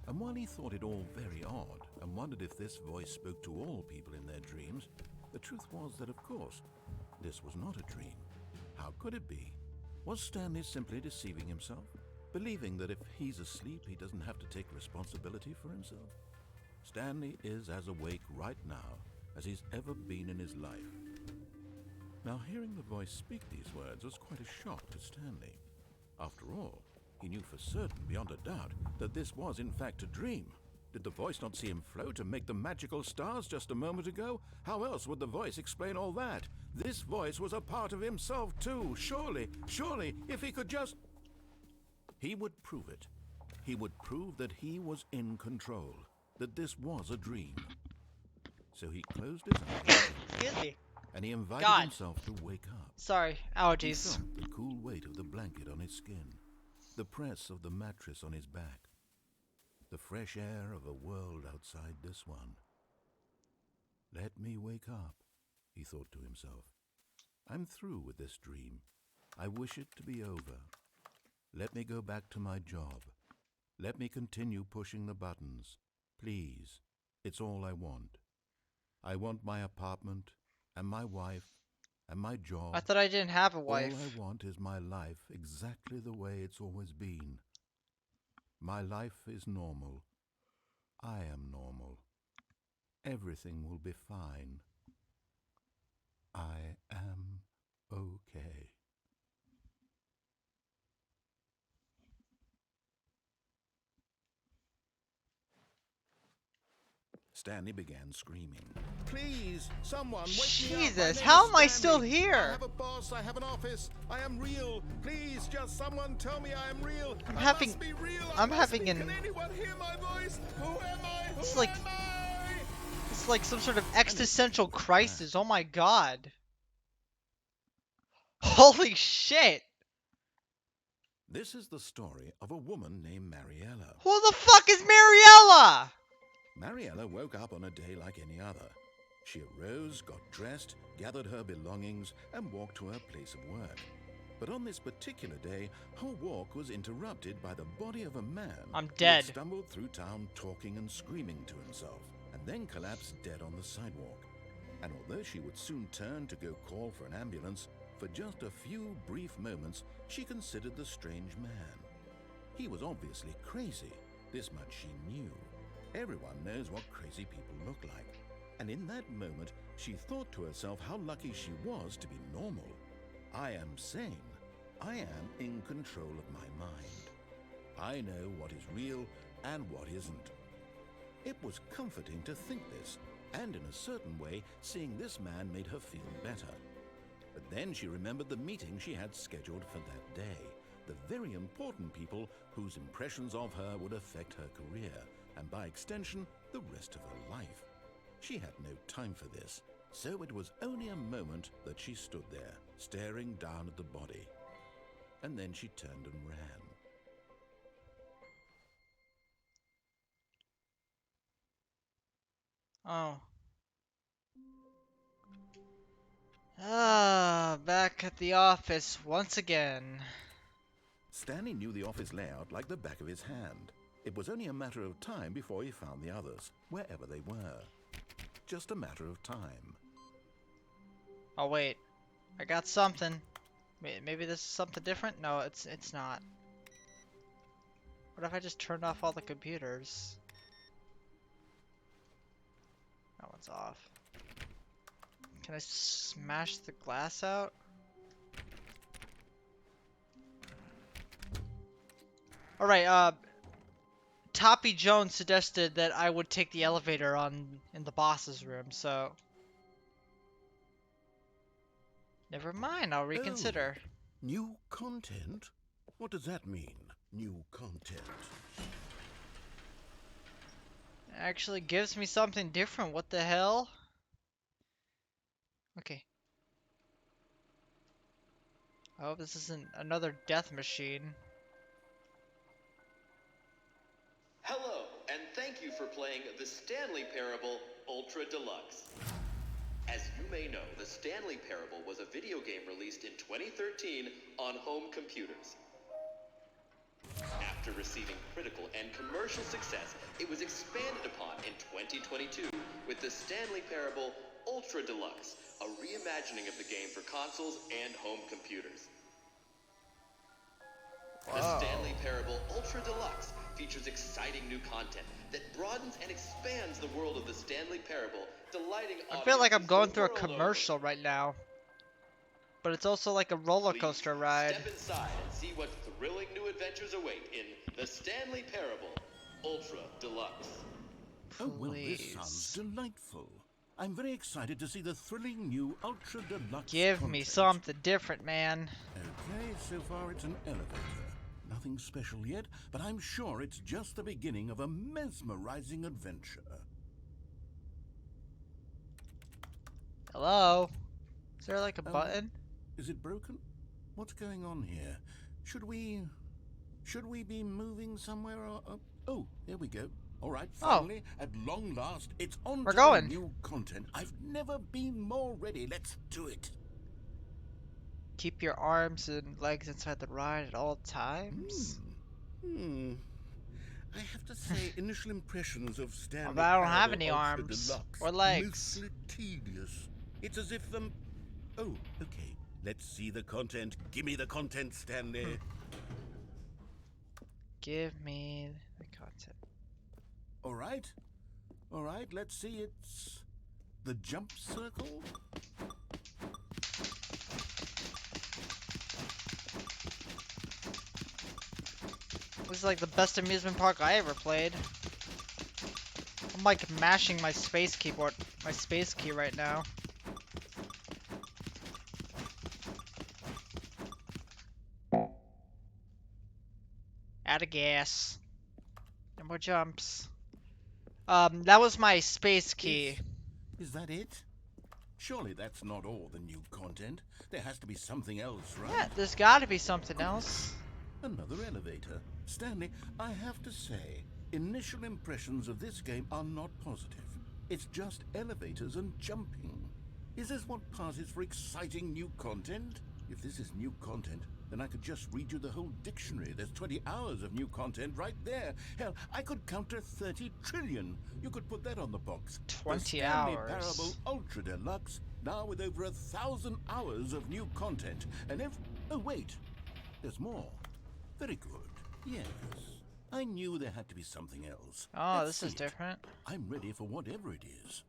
And while he thought it all very odd and wondered if this voice spoke to all people in their dreams, the truth was that, of course, this was not a dream. How could it be? Was Stanley simply deceiving himself, believing that if he's asleep, he doesn't have to take responsibility for himself? Stanley is as awake right now as he's ever been in his life. Now, hearing the voice speak these words was quite a shock to Stanley. After all, he knew for certain, beyond a doubt, that this was in fact a dream. Did the voice not see him float and make the magical stars just a moment ago? How else would the voice explain all that? This voice was a part of himself too. Surely, if he could just... He would prove it. He would prove that he was in control, that this was a dream. So he closed his eyes Excuse me. and he invited himself to wake up. Sorry, He allergies. felt the cool weight of the blanket on his skin, the press of the mattress on his back, the fresh air of a world outside this one. Let me wake up, he thought to himself. I'm through with this dream. I wish it to be over. Let me go back to my job. Let me continue pushing the buttons. Please, it's all I want. I want my apartment, and my wife, and my job. I thought I didn't have a wife. All I want is my life exactly the way it's always been. My life is normal. I am normal. Everything will be fine. I am okay. Stanley began screaming. Please, someone, wake me up. Jesus, how am I still here? I have a boss, I have an office, I am real. Please, just someone tell me I am real. I'm I having- must be real. I'm I must having be. an- Can anyone hear my voice? Who am I? Who It's like- am I? It's like some sort of existential crisis. Oh my god. Holy shit. This is the story of a woman named Mariella. Who the fuck is Mariella? Mariella woke up on a day like any other. She arose, got dressed, gathered her belongings, and walked to her place of work. But on this particular day, her walk was interrupted by the body of a man I'm who had dead. stumbled through town talking and screaming to himself, and then collapsed dead on the sidewalk. And although she would soon turn to go call for an ambulance, for just a few brief moments, she considered the strange man. He was obviously crazy. This much she knew. Everyone knows what crazy people look like. And in that moment, she thought to herself how lucky she was to be normal. I am sane. I am in control of my mind. I know what is real and what isn't. It was comforting to think this, and in a certain way, seeing this man made her feel better. But then she remembered the meeting she had scheduled for that day, the very important people whose impressions of her would affect her career, and by extension, the rest of her life. She had no time for this, so it was only a moment that she stood there, staring down at the body. And then she turned and ran. Oh. Ah, back at the office once again. Stanley knew the office layout like the back of his hand. It was only a matter of time before he found the others, wherever they were. Just a matter of time. Oh wait, I got something. Maybe this is something different? No, it's not. What if I just turned off all the computers? That one's off. Can I smash the glass out? Alright, Toppy Jones suggested that I would take the elevator in the boss's room, so never mind, I'll reconsider. Oh, new content? What does that mean, new content? It actually gives me something different, what the hell? Okay. I hope this isn't another death machine. Hello, and thank you for playing the Stanley Parable Ultra Deluxe. As you may know, the Stanley Parable was a video game released in 2013 on home computers. After receiving critical and commercial success, it was expanded upon in 2022 with the Stanley Parable Ultra Deluxe, a reimagining of the game for consoles and home computers. The Stanley Parable Ultra Deluxe features exciting new content that broadens and expands the world of the Stanley Parable, delighting I feel like I'm audiences going the through a world over. commercial right now. But it's also like a roller Please coaster ride. step inside and see what thrilling new adventures await in the Stanley Parable Ultra Deluxe. Oh, well, this sounds Please. delightful. I'm very excited to see the thrilling new Ultra Deluxe Give content. me something different, man. Okay, so far it's an elevator. Nothing special yet, but I'm sure it's just the beginning of a mesmerizing adventure. Hello? Is there like a button? Is it broken? What's going on here? Should we be moving somewhere or... oh, there we go. All right, finally, at long last, it's on We're to going. the new content. I've never been more ready. Let's do it. Keep your arms and legs inside the ride at all times? I have to say, initial impressions of Stanley But I don't have Parable any Ultra arms Deluxe, or legs. mostly tedious. It's as if oh, okay. Let's see the content. Give me the content, Stanley. Give me the content. All right. Let's see. It's the jump circle. This is like the best amusement park I ever played. I'm like mashing my space key right now. Out of gas. No more jumps. That was my space key. Is that it? Surely that's not all the new content. There has to be something else, right? Yeah, there's gotta be something else. Another elevator. Stanley, I have to say, initial impressions of this game are not positive. It's just elevators and jumping. Is this what passes for exciting new content? If this is new content, then I could just read you the whole dictionary. There's 20 hours of new content right there. Hell, I could count to 30 trillion. You could put that on the box. 20 the Stanley hours. Parable Ultra Deluxe, now with over 1,000 hours of new content. And oh wait, there's more. Very good. Yes. I knew there had to be something else. Oh, Let's this see is it. different. I'm ready for whatever it is.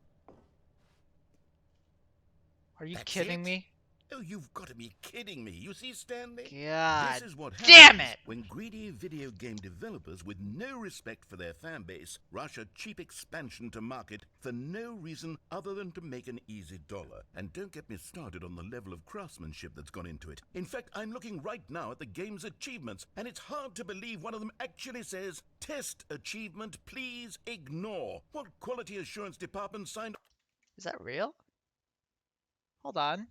Are you That's kidding it? me? Oh, you've got to be kidding me. You see, Stanley? God This is what damn happens it! when greedy video game developers with no respect for their fan base rush a cheap expansion to market for no reason other than to make an easy dollar. And don't get me started on the level of craftsmanship that's gone into it. In fact, I'm looking right now at the game's achievements, and it's hard to believe one of them actually says, "Test achievement, please ignore." What quality assurance department signed... Is that real? Hold on.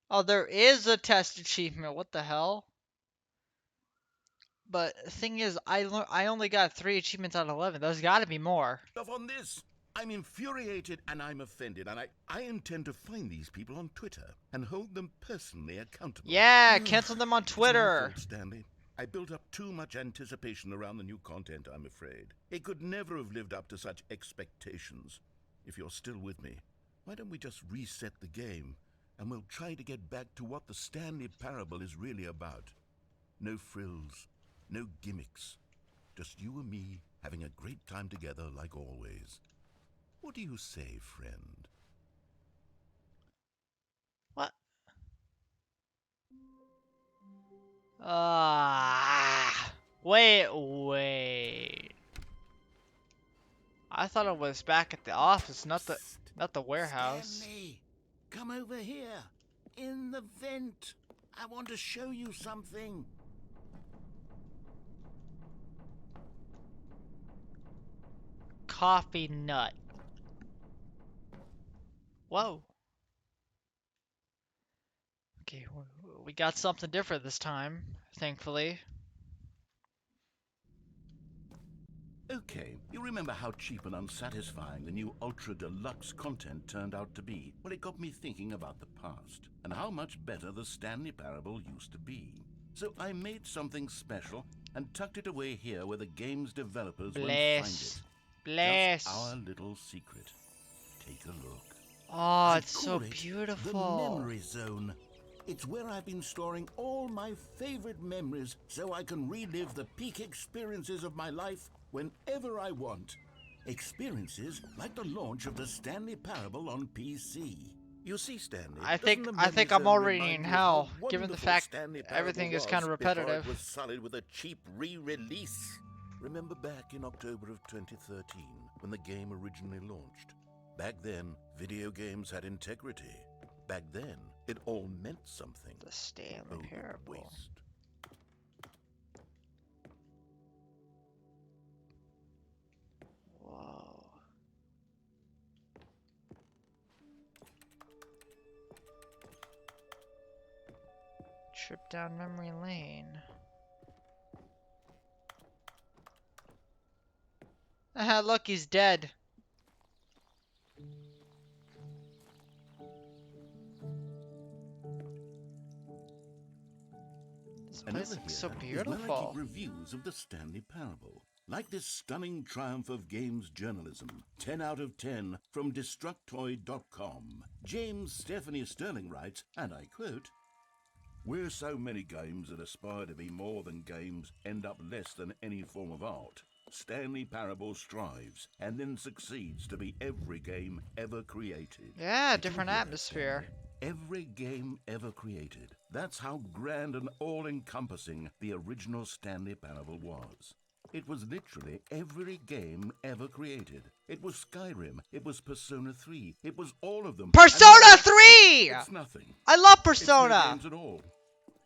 Oh, there is a test achievement. What the hell? But the thing is, I only got 3 achievements out of 11. There's got to be more. Off on this. I'm infuriated and I'm offended, and I intend to find these people on Twitter and hold them personally accountable. Yeah, cancel them on It's my Twitter. fault, Stanley. I built up too much anticipation around the new content, I'm afraid. It could never have lived up to such expectations. If you're still with me, why don't we just reset the game, and we'll try to get back to what the Stanley Parable is really about. No frills, no gimmicks. Just you and me having a great time together like always. What do you say, friend? What? Wait. I thought it was back at the office, not the warehouse. Stanley, come over here. In the vent. I want to show you something. Coffee nut. Whoa. Okay, we got something different this time, thankfully. Okay, you remember how cheap and unsatisfying the new Ultra Deluxe content turned out to be? Well, it got me thinking about the past and how much better the Stanley Parable used to be. So I made something special and tucked it away here where the game's developers won't find it. Bless. Just our little secret. Take a look. Oh, I it's so call it beautiful. The memory zone. It's where I've been storing all my favorite memories so I can relive the peak experiences of my life whenever I want. Experiences like the launch of the Stanley Parable on PC. You see, Stanley, I doesn't the think memory I'm zone already remind in you of hell, how given the wonderful fact Stanley Parable everything is was kind of before repetitive. It was solid with a cheap re-release. Remember back in October of 2013 when the game originally launched? Back then, video games had integrity. Back then, it all meant something. The Stanley Oh, the Parable. waste. Whoa. Trip down memory lane. Aha, look, he's dead. This And place over looks here so is where I beautiful. keep reviews of the Stanley Parable. Like this stunning triumph of games journalism, 10 out of 10 from Destructoid.com. James Stephanie Sterling writes, and I quote, "Where so many games that aspire to be more than games end up less than any form of art, Stanley Parable strives and then succeeds to be every game ever created." Yeah, Did you different hear that, atmosphere. Stanley? Every game ever created. That's how grand and all-encompassing the original Stanley Parable was. It was literally every game ever created. It was Skyrim. It was Persona 3. It was all of them. Persona 3! It's nothing. I love It's no Persona! games at all.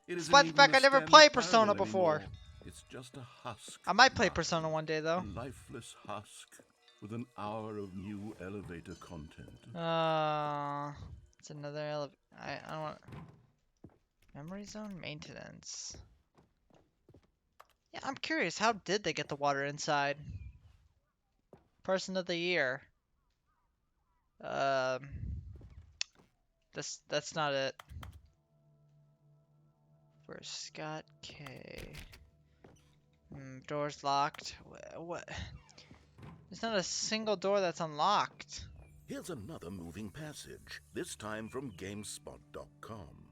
It Despite isn't the even fact I never Stanley played Parable Persona before. anymore. It's just a husk. I might play Mark. Persona one day, though. A lifeless husk with an hour of new elevator content. It's another I don't want... Memory zone maintenance. Yeah, I'm curious, how did they get the water inside? Person of the year. That's not it. Where's Scott K? Door's locked. What? There's not a single door that's unlocked. Here's another moving passage, this time from GameSpot.com.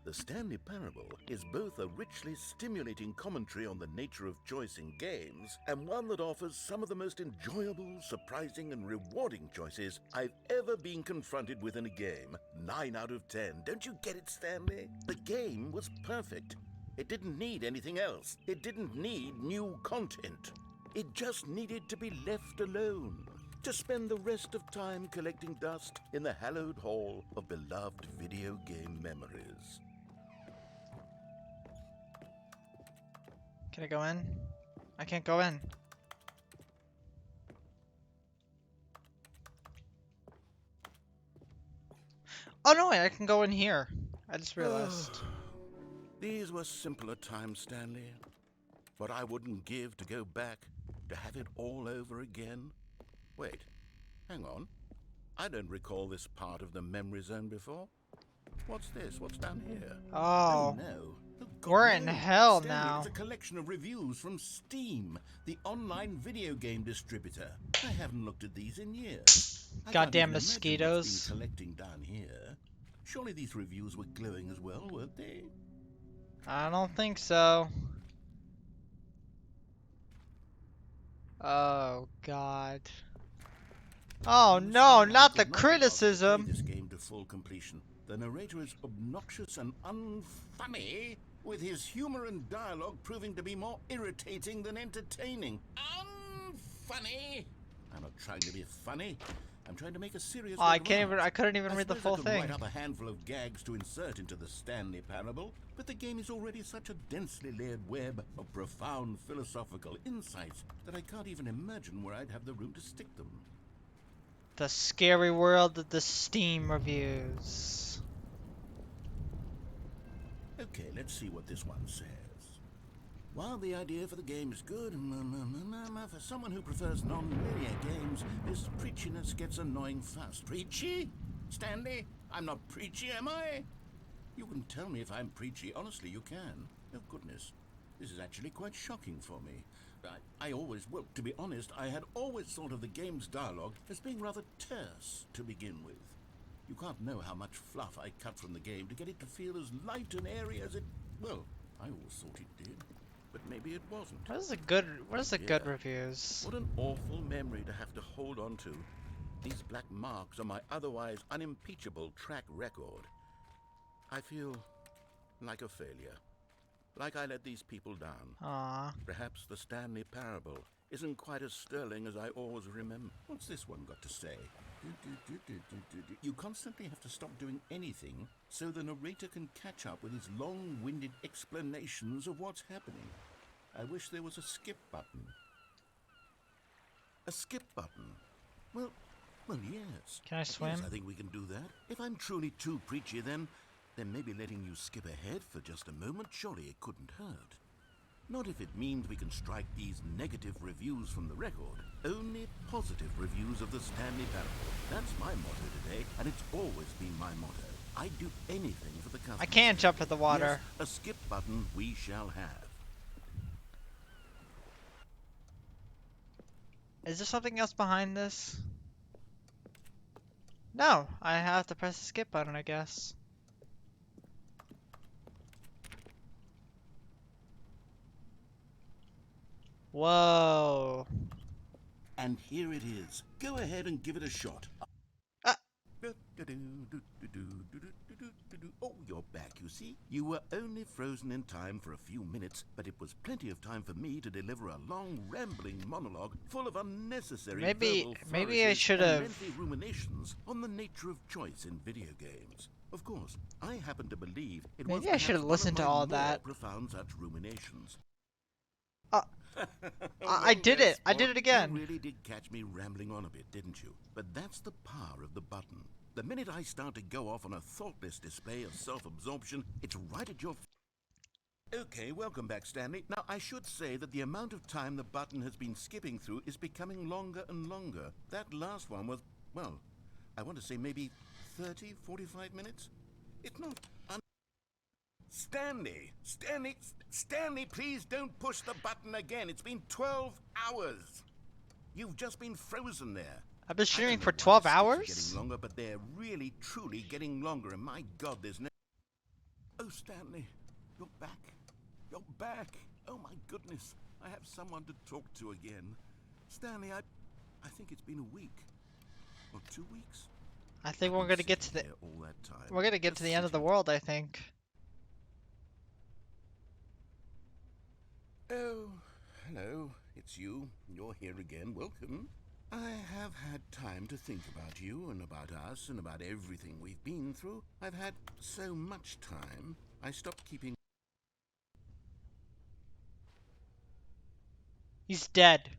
The Stanley Parable is both a richly stimulating commentary on the nature of choice in games and one that offers some of the most enjoyable, surprising, and rewarding choices I've ever been confronted with in a game. 9 out of 10. Don't you get it, Stanley? The game was perfect. It didn't need anything else. It didn't need new content. It just needed to be left alone, to spend the rest of time collecting dust in the hallowed hall of beloved video game memories. Can I go in? I can't go in. Oh no, wait, I can go in here. I just realized. These were simpler times, Stanley. What I wouldn't give to go back, to have it all over again. Wait, hang on. I don't recall this part of the memory zone before. What's this? What's down here? Oh, No. Oh, God, we're in no. hell Stanley, now. it's a collection of reviews from Steam, the online video game distributor. I haven't looked at these in years. I can't Goddamn even imagine what's been mosquitoes. collecting down here. Surely these reviews were glowing as well, weren't they? I don't think so. Oh, God. Oh, You must no, know I not the could not be bothered to play criticism. this game to full completion. The narrator is obnoxious and unfunny, with his humor and dialogue proving to be more irritating than entertaining. Unfunny! I'm not trying to be funny. I'm trying to make a serious Oh, work of art. I couldn't even I read the suppose full I could thing. write up a handful of gags to insert into the Stanley Parable, but the game is already such a densely layered web of profound philosophical insights that I can't even imagine where I'd have the room to stick them. The scary world of the Steam reviews. Okay, let's see what this one says. While the idea for the game is good, for someone who prefers non-linear games, this preachiness gets annoying fast. Preachy? Stanley? I'm not preachy, am I? You can tell me if I'm preachy. Honestly, you can. Oh, goodness. This is actually quite shocking for me. Well, to be honest, I had always thought of the game's dialogue as being rather terse to begin with. You can't know how much fluff I cut from the game to get it to feel as light and airy as it... Well, I always thought it did. But maybe it wasn't. What is the good Yeah. reviews? What an awful memory to have to hold on to. These black marks are my otherwise unimpeachable track record. I feel like a failure. Like I let these people down. Aw. Perhaps the Stanley Parable isn't quite as sterling as I always remember. What's this one got to say? You constantly have to stop doing anything so the narrator can catch up with his long-winded explanations of what's happening. I wish there was a skip button. A skip button? Well, yes. Can I swim? Yes, I think we can do that. If I'm truly too preachy, then maybe letting you skip ahead for just a moment, surely it couldn't hurt. Not if it means we can strike these negative reviews from the record. Only positive reviews of the Stanley Parable. That's my motto today, and it's always been my motto. I'd do anything for the customer. I can't jump in the water. Yes, a skip button we shall have. Is there something else behind this? No, I have to press the skip button, I guess. Whoa. And here it is. Go ahead and give it a shot. Ah. Oh, you're back, you see. You were only frozen in time for a few minutes, but it was plenty of time for me to deliver a long, rambling monologue full of unnecessary verbal Maybe I flourishes should and have. lengthy ruminations on the nature of choice in video games. Of course, I happen to believe it was Maybe I should have perhaps one listened of to my all more that. profound such ruminations. I did it. I did it again. You really did catch me rambling on a bit, didn't you? But that's the power of the button. The minute I start to go off on a thoughtless display of self-absorption, it's right at your... Okay, welcome back, Stanley. Now, I should say that the amount of time the button has been skipping through is becoming longer and longer. That last one was, well, I want to say maybe 30, 45 minutes? It's not... Stanley, please don't push the button again. It's been 12 hours. You've just been frozen there. I've been I streaming don't for know why 12 the skips are hours? getting longer, but they're really, truly getting longer. And my God, there's no... Oh, Stanley, you're back. You're back. Oh, my goodness. I have someone to talk to again. Stanley, I think it's been a week. Or 2 weeks. I think I've we're been gonna get to the sitting here all that time, we're gonna get just to the end of the sitting. world, I think. Oh, hello. It's you. You're here again. Welcome. I have had time to think about you and about us and about everything we've been through. I've had so much time, I stopped keeping... He's dead.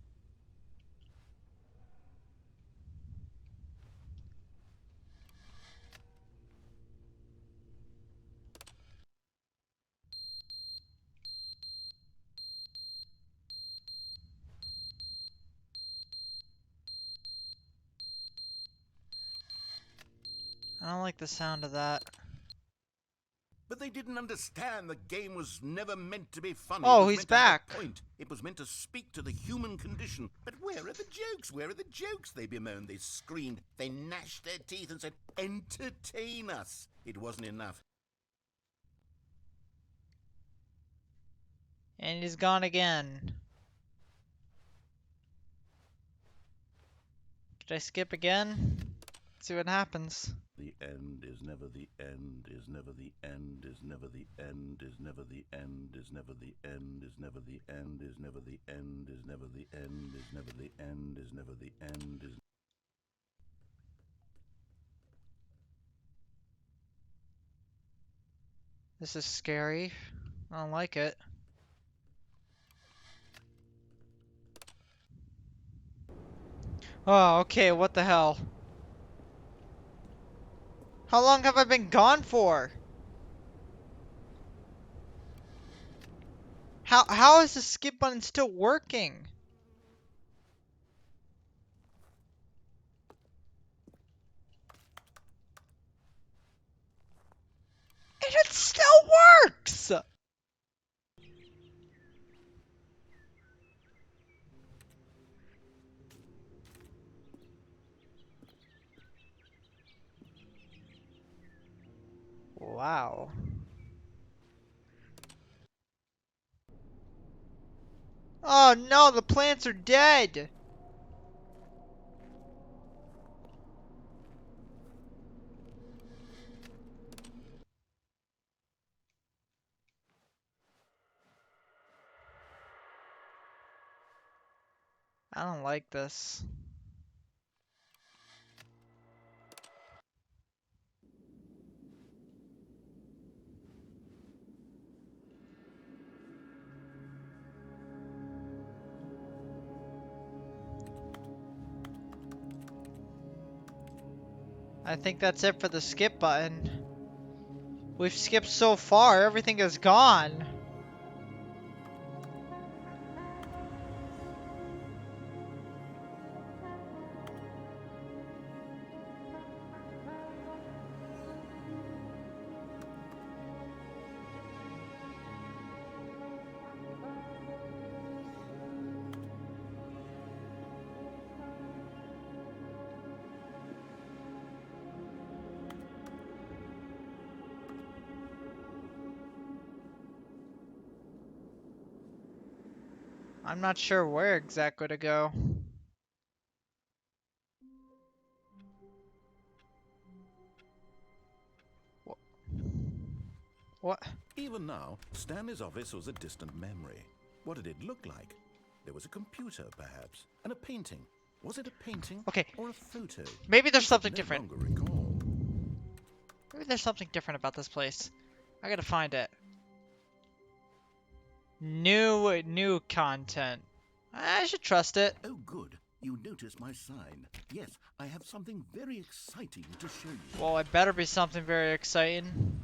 I don't like the sound of that. But they didn't understand the game was never meant to be funny. Oh, it was he's meant to have back. a point. It was meant to speak to the human condition. But where are the jokes? Where are the jokes? They bemoaned, they screamed, they gnashed their teeth and said, entertain us. It wasn't enough. And he's gone again. Did I skip again? Let's see what happens. The end is never the end, is never the end, is never the end, is never the end, is never the end, is never the end, is never the end, is never the end, is never the end, is never the end, is. This is scary. I don't like it. Oh, okay, what the hell? How long have I been gone for? How is the skip button still working? And it still works! Wow. Oh no, the plants are dead! I don't like this. I think that's it for the skip button. We've skipped so far, everything is gone. I'm not sure where exactly to go. What? Even now, Stanley's office was a distant memory. What did it look like? There was a computer, perhaps, and a painting. Was it a painting Okay, or a photo? maybe there's He something could no different. longer recall. Maybe there's something different about this place. I gotta find it. New content. I should trust it. Oh, good. You noticed my sign. Yes, I have something very exciting to show you. Well, it better be something very exciting.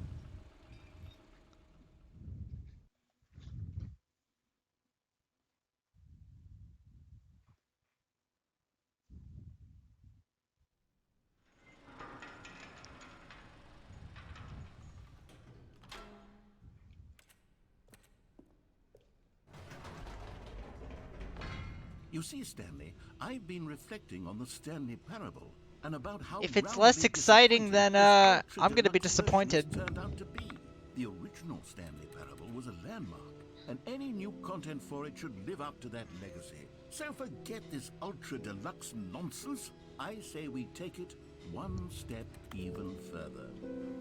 You see, Stanley, I've been reflecting on the Stanley Parable and about how If it's roundly less exciting, disappointing then this ultra I'm gonna be deluxe version disappointed. has turned out to be. The original Stanley Parable was a landmark, and any new content for it should live up to that legacy. So forget this ultra deluxe nonsense. I say we take it one step even further.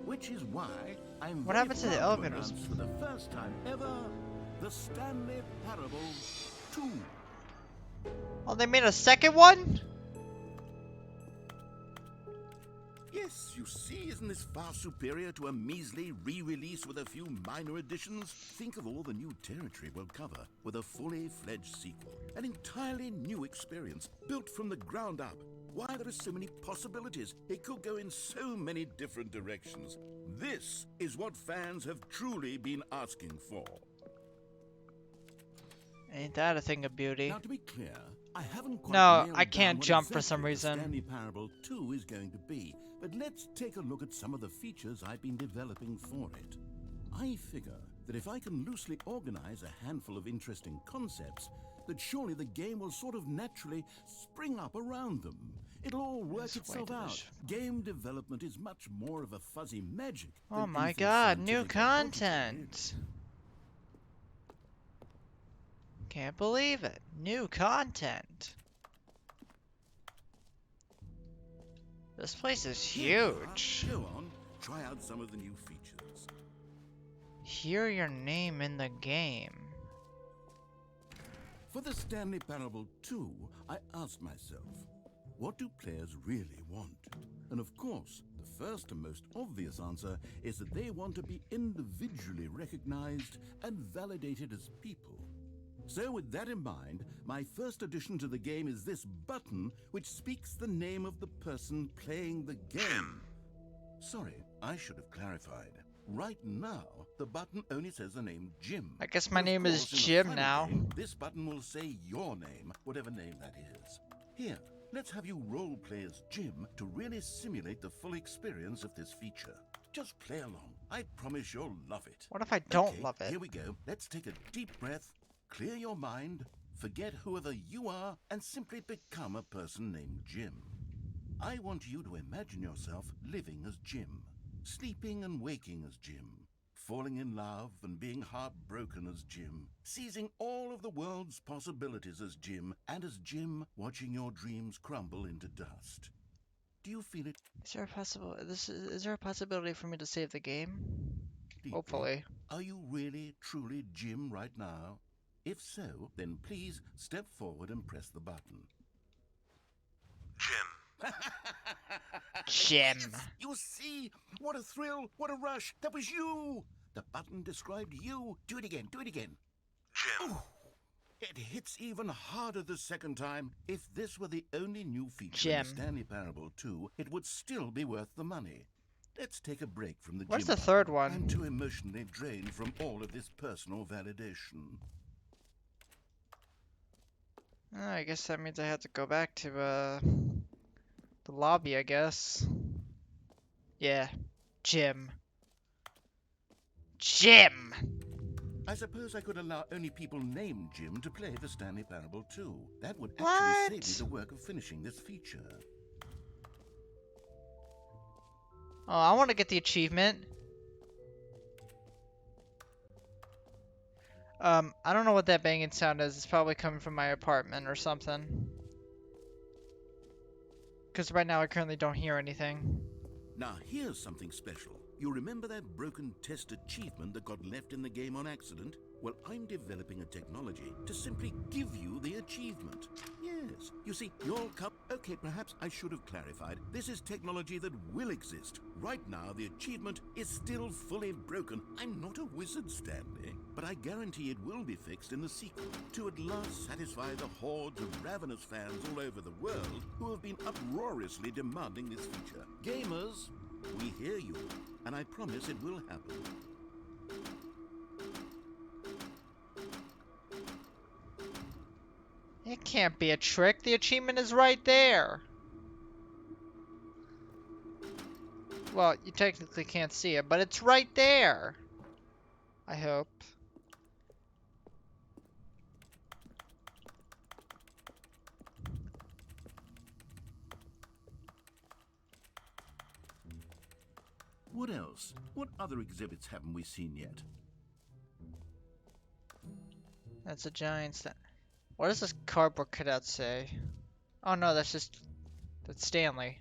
Which is why I'm What very happened to the proud elevators? announce for the first time ever the Stanley Parable 2. Oh, they made a second one? Yes, you see, isn't this far superior to a measly re-release with a few minor additions? Think of all the new territory we'll cover with a fully fledged sequel. An entirely new experience, built from the ground up. Why, there are so many possibilities. It could go in so many different directions. This is what fans have truly been asking for. Ain't that a thing of beauty? Now, to be clear, I haven't quite No, nailed I down can't what jump for some exactly the reason. Stanley Parable 2 is going to be, but let's take a look at some of the features I've been developing for it. I figure that if I can loosely organize a handful of interesting concepts, that surely the game will sort of naturally spring up around them. It'll all work Let's itself wait out. this- Game development is much more of a fuzzy magic Oh than my anything god, new scientific or logical, content! Can't believe it. New content. This place is really. Here we are. huge. Go on, try out some of the new features. Hear your name in the game. For the Stanley Parable 2, I asked myself, what do players really want? And of course, the first and most obvious answer is that they want to be individually recognized and validated as people. So with that in mind, my first addition to the game is this button which speaks the name of the person playing the game. Sorry, I should have clarified. Right now, the button only says the name Jim. I guess But my of name is course, in the Jim final now. game, this button will say your name, whatever name that is. Here, let's have you role-play as Jim to really simulate the full experience of this feature. Just play along. I promise you'll love it. What if I don't Okay, love it? Here we go. Let's take a deep breath, clear your mind, forget whoever you are, and simply become a person named Jim. I want you to imagine yourself living as Jim, sleeping and waking as Jim, falling in love and being heartbroken as Jim, seizing all of the world's possibilities as Jim, and as Jim watching your dreams crumble into dust. Do you feel it Is there a possibility for me to save the game? deeply? Hopefully. Are you really, truly Jim right now? If so, then please step forward and press the button. Jim. Jim. Yes, you see? What a thrill, what a rush. That was you. The button described you. Do it again, do it again. Jim. Ooh, it hits even harder the second time. If this were the only new feature in Jim. the Stanley Parable 2, it would still be worth the money. Let's take a break from the Where's Jim the third button. one? I'm too emotionally drained from all of this personal validation. I guess that means I have to go back to the lobby, I guess. Yeah. Jim. Jim! I suppose I could allow only people named Jim to play the Stanley Parable 2. That would What? actually save me the work of finishing this feature. Oh, I want to get the achievement. I don't know what that banging sound is. It's probably coming from my apartment or something. Because right now I currently don't hear anything. Now here's something special. You remember that broken test achievement that got left in the game on accident? Well, I'm developing a technology to simply give you the achievement. Yes, you see, your cup... Okay, perhaps I should have clarified. This is technology that will exist. Right now, the achievement is still fully broken. I'm not a wizard, Stanley, but I guarantee it will be fixed in the sequel to at last satisfy the hordes of ravenous fans all over the world who have been uproariously demanding this feature. Gamers, we hear you, and I promise it will happen. It can't be a trick. The achievement is right there. Well, you technically can't see it, but it's right there. I hope. What else? What other exhibits haven't we seen yet? That's a giant What does this cardboard cutout say? Oh no, that's Stanley.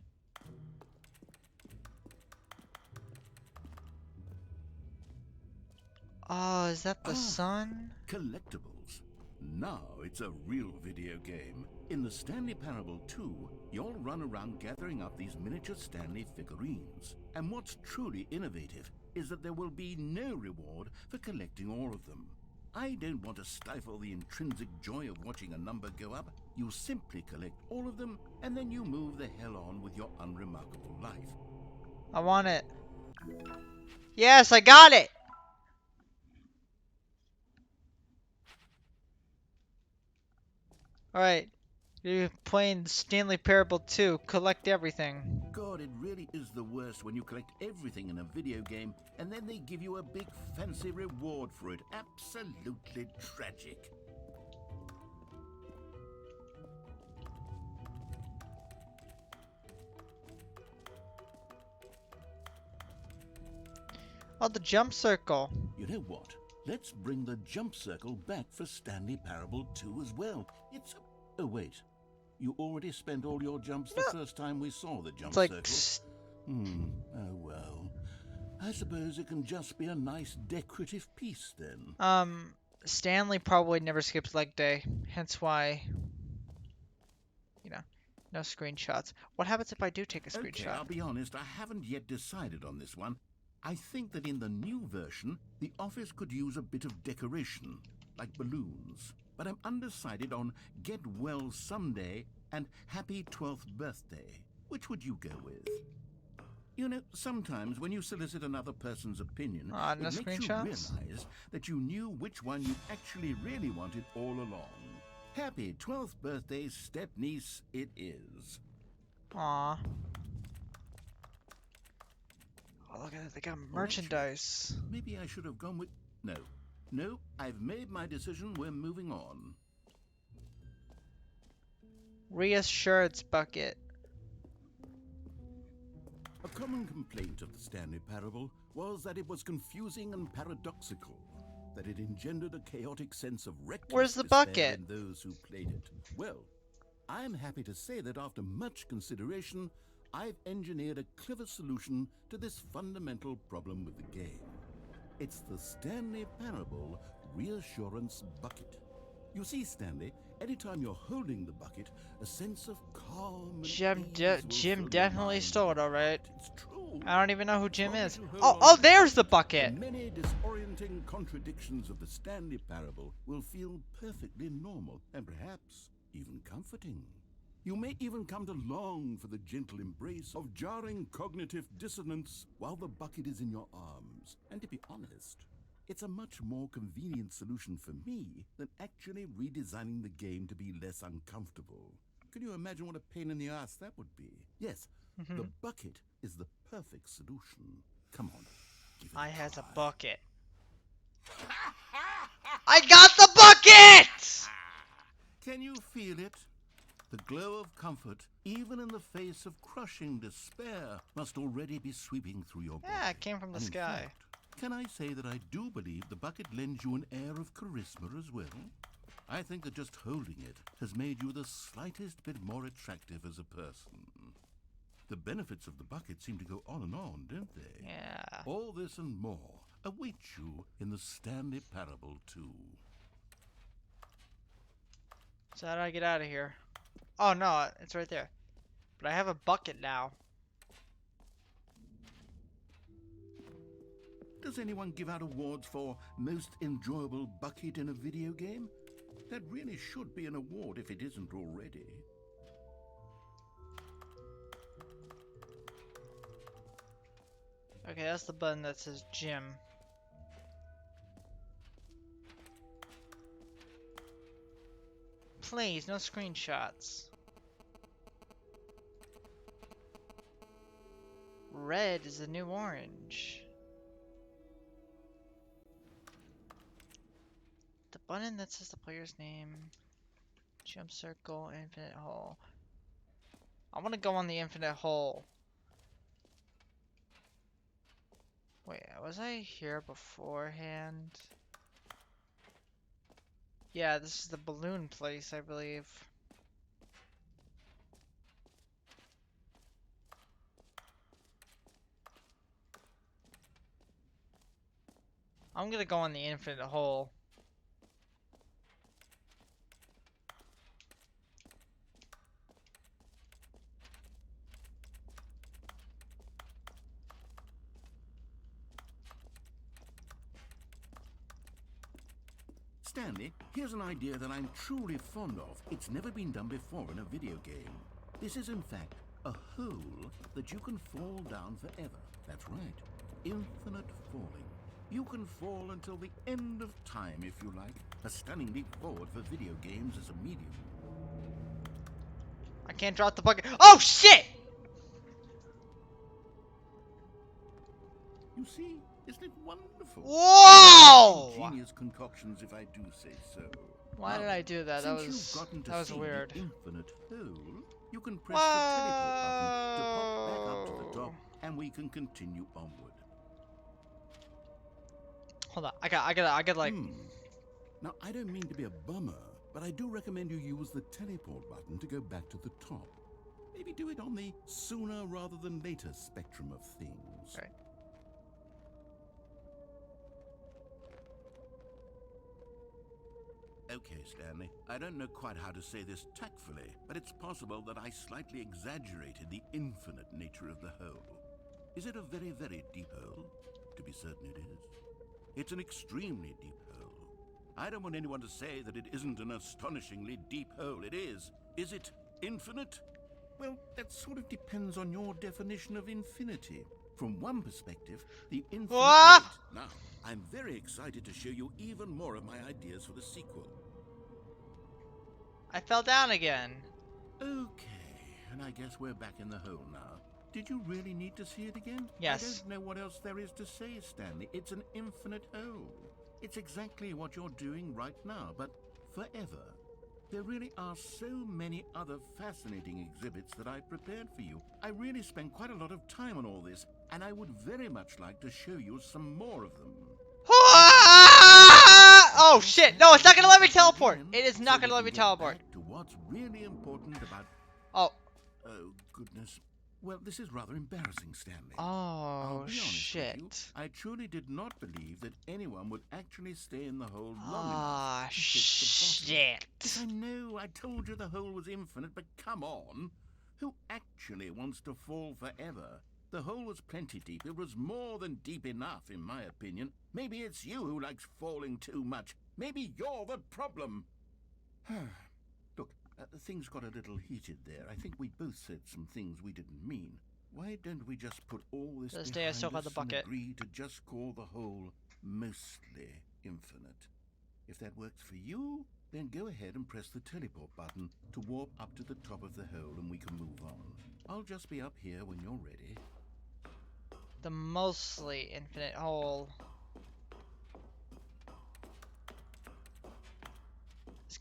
Oh, is that the sun? Collectibles. Now it's a real video game. In the Stanley Parable 2, you'll run around gathering up these miniature Stanley figurines. And what's truly innovative is that there will be no reward for collecting all of them. I don't want to stifle the intrinsic joy of watching a number go up. You simply collect all of them, and then you move the hell on with your unremarkable life. I want it. Yes, I got it! Alright. You're playing Stanley Parable 2. Collect everything. God, it really is the worst when you collect everything in a video game and then they give you a big fancy reward for it. Absolutely tragic. Oh, the jump circle. You know what? Let's bring the jump circle back for Stanley Parable 2 as well. It's a... Oh, wait. You already spent all your jumps the first time we saw the jump It's like... circle? Oh well. I suppose it can just be a nice decorative piece then. Stanley probably never skips leg day. Hence why... You know, no screenshots. What happens if I do take a Okay, screenshot? I'll be honest, I haven't yet decided on this one. I think that in the new version, the office could use a bit of decoration, like balloons. But I'm undecided on Get Well Someday and Happy 12th Birthday. Which would you go with? You know, sometimes when you solicit another person's opinion, No it makes you screenshots? realize that you knew which one you actually really wanted all along. Happy 12th birthday, step-niece, it is. Aw. Oh, look at it. They got merchandise. Maybe I should have gone with... No, I've made my decision. We're moving on. Reassurance bucket. A common complaint of the Stanley Parable was that it was confusing and paradoxical, that it engendered a chaotic sense of reckless Where's the despair bucket? in those who played it. Well, I'm happy to say that after much consideration, I've engineered a clever solution to this fundamental problem with the game. It's the Stanley Parable Reassurance Bucket. You see, Stanley, anytime you're holding the bucket, a sense of calm and Jim ease will Jim fill definitely your stole mind. it, alright. It's true. I don't even know who As Jim long as is. you hold Oh, on oh, to there's the the bucket. many disorienting contradictions of the Stanley Parable will feel perfectly normal and perhaps even comforting. You may even come to long for the gentle embrace of jarring cognitive dissonance while the bucket is in your arms. And to be honest, it's a much more convenient solution for me than actually redesigning the game to be less uncomfortable. Can you imagine what a pain in the ass that would be? Yes, the bucket is the perfect solution. Come on, give it I a has a try. bucket. I got the bucket! Can you feel it? The glow of comfort, even in the face of crushing despair, must already be sweeping through your body. Yeah, it came from the And in sky. fact, can I say that I do believe the bucket lends you an air of charisma as well? I think that just holding it has made you the slightest bit more attractive as a person. The benefits of the bucket seem to go on and on, don't they? Yeah. All this and more await you in the Stanley Parable 2. So how do I get out of here? Oh no, it's right there. But I have a bucket now. Does anyone give out awards for most enjoyable bucket in a video game? That really should be an award if it isn't already. Okay, that's the button that says gym. Please, no screenshots. Red is the new orange. The button that says the player's name. Jump circle, infinite hole. I want to go on the infinite hole. Wait, was I here beforehand? Yeah, this is the balloon place, I believe. I'm gonna go on the infinite hole. Stanley, here's an idea that I'm truly fond of. It's never been done before in a video game. This is in fact a hole that you can fall down forever. That's right, infinite falling. You can fall until the end of time if you like. A stunning leap forward for video games as a medium. can't drop the bucket. Oh shit! You see, isn't it wonderful? Whoa! Ingenious concoctions, if I do say so. Why Now did I do that? Since you've gotten to That was see weird. the infinite hole, you can press the teleport button to pop back up to the top, and we can continue onward. Hold on, I got like. Now, I don't mean to be a bummer, but I do recommend you use the teleport button to go back to the top. Maybe do it on the sooner rather than later spectrum of things. Right. Okay, Stanley, I don't know quite how to say this tactfully, but it's possible that I slightly exaggerated the infinite nature of the hole. Is it a very, very deep hole? To be certain it is. It's an extremely deep hole. I don't want anyone to say that it isn't an astonishingly deep hole. It is. Is it infinite? Well, that sort of depends on your definition of infinity. From one perspective, the infinite... Ah! Now, I'm very excited to show you even more of my ideas for the sequel. I fell down again. Okay, and I guess we're back in the hole now. Did you really need to see it again? Yes. I don't know what else there is to say, Stanley. It's an infinite hole. It's exactly what you're doing right now, but forever. There really are so many other fascinating exhibits that I've prepared for you. I really spent quite a lot of time on all this, and I would very much like to show you some more of them. Oh shit! No, it's not gonna let me teleport. It is not gonna let me teleport. Back to what's really important about... Oh. Oh, goodness. Well, this is rather embarrassing, Stanley. Oh I'll be honest with shit. you, I truly did not believe that anyone would actually stay in the hole long Ah enough to hit the bottom. Yes, shit. I know, I told you the hole was infinite, but come on. Who actually wants to fall forever? The hole was plenty deep. It was more than deep enough, in my opinion. Maybe it's you who likes falling too much. Maybe you're the problem. Look, things got a little heated there. I think we both said some things we didn't mean. Why don't we just put all this To this behind day, I still got us the bucket. and agree to just call the hole mostly infinite? If that works for you, then go ahead and press the teleport button to warp up to the top of the hole and we can move on. I'll just be up here when you're ready. The mostly infinite hole. This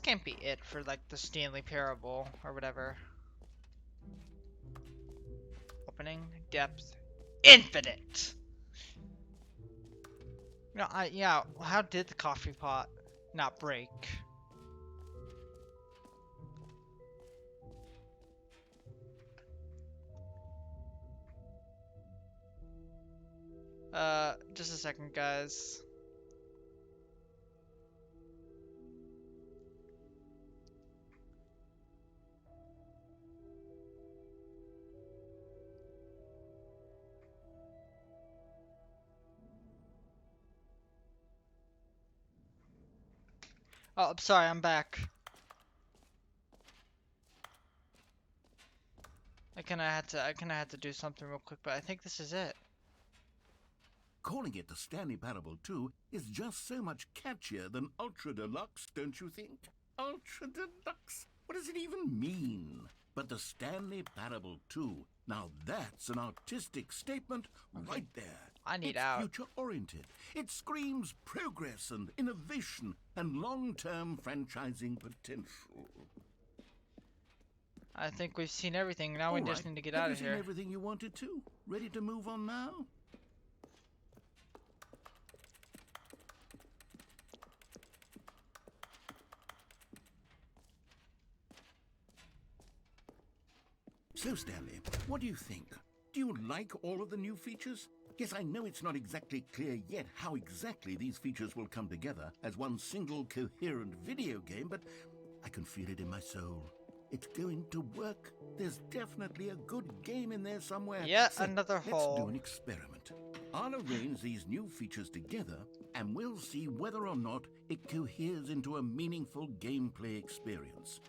can't be it for like the Stanley Parable or whatever. Opening, depth, infinite. No, yeah, how did the coffee pot not break? Just a second, guys. Oh, I'm sorry, I'm back. I kinda had to do something real quick, but I think this is it. Calling it the Stanley Parable 2 is just so much catchier than Ultra Deluxe, don't you think? Ultra Deluxe? What does it even mean? But the Stanley Parable 2, now that's an artistic statement right there. I need it's out. future-oriented. It screams progress and innovation and long-term franchising potential. I think we've seen everything. Now we All just right. need to get Have out you of seen here. everything you wanted to? Ready to move on now? So, Stanley, what do you think? Do you like all of the new features? Yes, I know it's not exactly clear yet how exactly these features will come together as one single coherent video game, but I can feel it in my soul. It's going to work. There's definitely a good game in there somewhere. Yet So, another let's hole. do an experiment. I'll arrange these new features together, and we'll see whether or not it coheres into a meaningful gameplay experience.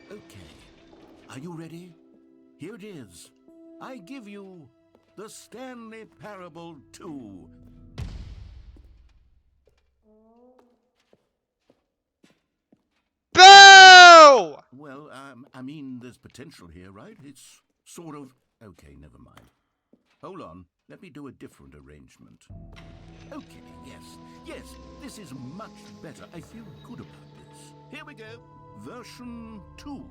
Okay, are you ready? Here it is. I give you the Stanley Parable 2. Boom! you! Well, I mean, there's potential here, right? It's sort of... Okay, never mind. Hold on, let me do a different arrangement. Okay, yes, this is much better. I feel good about this. Here we go. Version 2.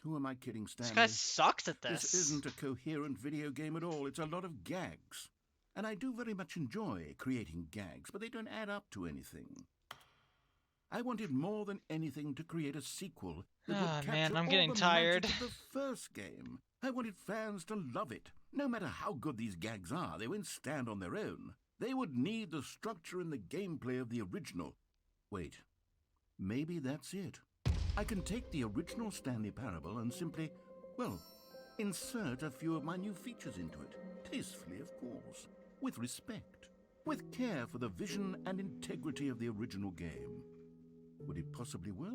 Who am I kidding, This Stanley? guy sucks at This this. isn't a coherent video game at all. It's a lot of gags. And I do very much enjoy creating gags, but they don't add up to anything. I wanted more than anything to create a sequel that would Ah, capture man, I'm all getting the tired. magic of the first game. I wanted fans to love it. No matter how good these gags are, they won't stand on their own. They would need the structure and the gameplay of the original. Wait, maybe that's it. I can take the original Stanley Parable and simply, well, insert a few of my new features into it. Tastefully, of course. With respect. With care for the vision and integrity of the original game. Would it possibly work?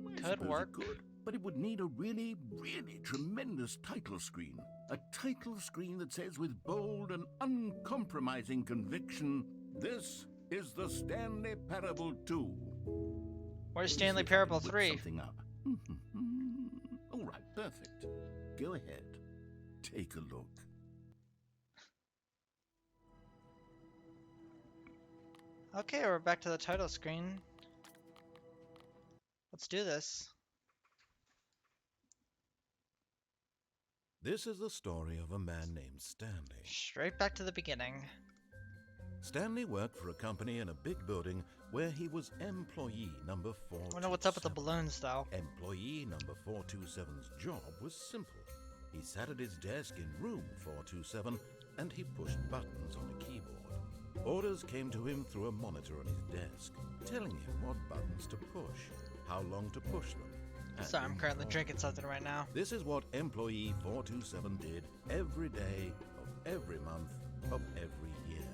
I Could suppose work. it could. But it would need a really, really tremendous title screen. A title screen that says with bold and uncompromising conviction, "This is the Stanley Parable 2. Where's Let me Stanley see if I can Parable whip 3? Something up. All right, perfect. Go ahead. Take a look. Okay, we're back to the title screen. Let's do this. This is the story of a man named Stanley. Straight back to the beginning. Stanley worked for a company in a big building where he was employee number 427. I wonder what's up with the balloons, though. Employee number 427's job was simple. He sat at his desk in room 427 and he pushed buttons on a keyboard. Orders came to him through a monitor on his desk, telling him what buttons to push, how long to push them. and Sorry, I'm currently more. drinking something right now. This is what employee 427 did every day of every month of every year.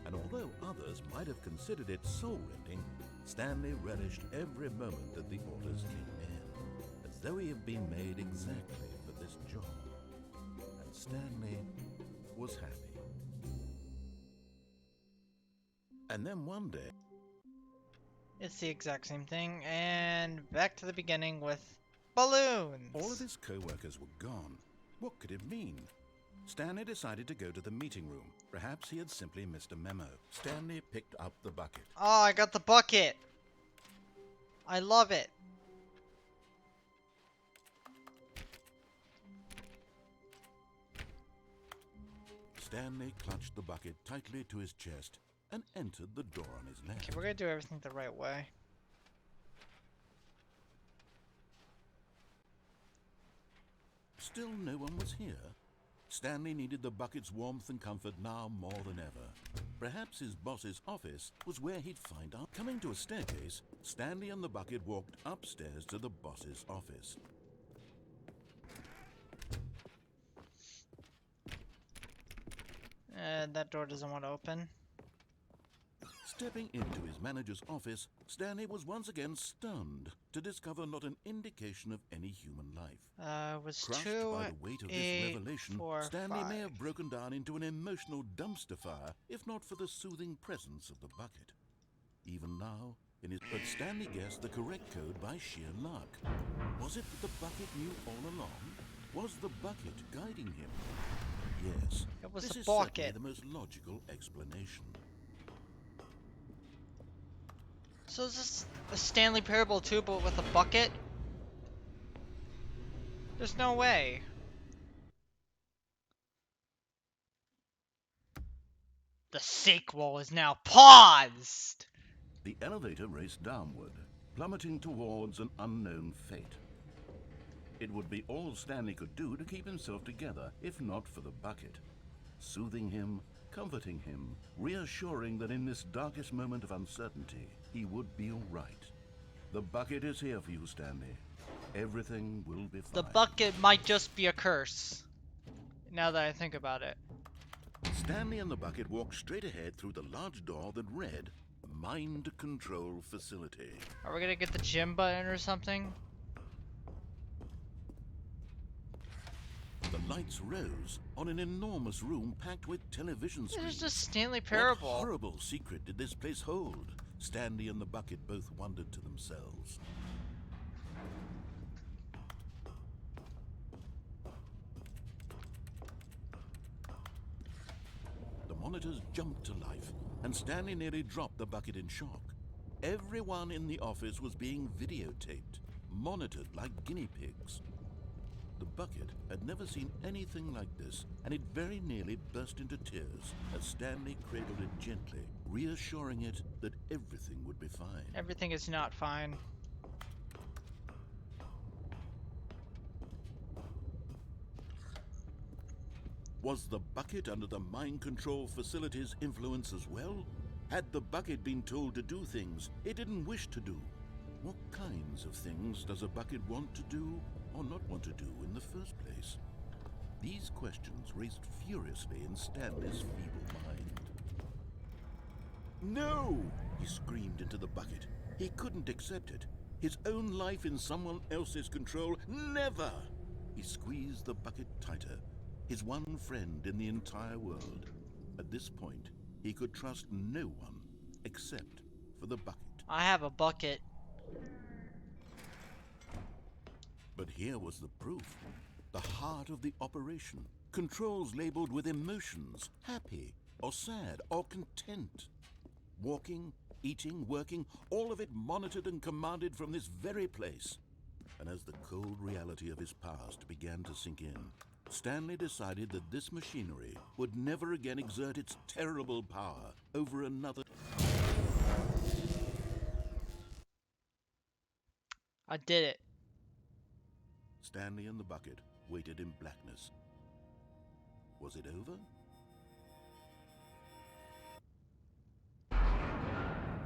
And although others might have considered it soul-rending, Stanley relished every moment that the orders came in, as though he had been made exactly for this job. And Stanley was happy. And then one day... It's the exact same thing, and back to the beginning with balloons. all of his co-workers were gone. What could it mean? Stanley decided to go to the meeting room. Perhaps he had simply missed a memo. Stanley picked up the bucket. Oh, I got the bucket. I love it. Stanley clutched the bucket tightly to his chest and entered the door on his left. Okay, we're gonna do everything the right way. Still no one was here. Stanley needed the bucket's warmth and comfort now more than ever. Perhaps his boss's office was where he'd find out. Coming to a staircase, Stanley and the bucket walked upstairs to the boss's office. And that door doesn't want to open. Stepping into his manager's office, Stanley was once again stunned to discover not an indication of any human life. Was Crushed 2, by the weight of 8, this revelation, 4, Stanley 5. may have broken down into an emotional dumpster fire if not for the soothing presence of the bucket. Even now, but Stanley guessed the correct code by sheer luck. Was it that the bucket knew all along? Was the bucket guiding him? Yes, It was this the is certainly bucket. the most logical explanation. So is this a Stanley Parable 2 but with a bucket? There's no way. The sequel is now paused! The elevator raced downward, plummeting towards an unknown fate. It would be all Stanley could do to keep himself together, if not for the bucket. Soothing him, comforting him, reassuring that in this darkest moment of uncertainty, he would be all right. The bucket is here for you, Stanley. Everything will be fine. The bucket might just be a curse. Now that I think about it. Stanley and the bucket walked straight ahead through the large door that read, Mind Control Facility. Are we gonna get the gym button or something? The lights rose on an enormous room packed with television This screens. is just Stanley What Parable. horrible secret did this place hold? Stanley and the bucket both wondered to themselves. The monitors jumped to life, and Stanley nearly dropped the bucket in shock. Everyone in the office was being videotaped, monitored like guinea pigs. The bucket had never seen anything like this, and it very nearly burst into tears as Stanley cradled it gently, reassuring it that everything would be fine. Everything is not fine. Was the bucket under the mind control facility's influence as well? Had the bucket been told to do things it didn't wish to do? What kinds of things does a bucket want to do or not want to do in the first place? These questions raced furiously in Stanley's feeble mind. No! He screamed into the bucket. He couldn't accept it. His own life in someone else's control, never! He squeezed the bucket tighter, his one friend in the entire world. At this point, he could trust no one except for the bucket. I have a bucket. But here was the proof. The heart of the operation. Controls labeled with emotions, happy or sad or content. Walking, eating, working, all of it monitored and commanded from this very place. And as the cold reality of his past began to sink in, Stanley decided that this machinery would never again exert its terrible power over another. I did it. Stanley and the bucket waited in blackness. Was it over?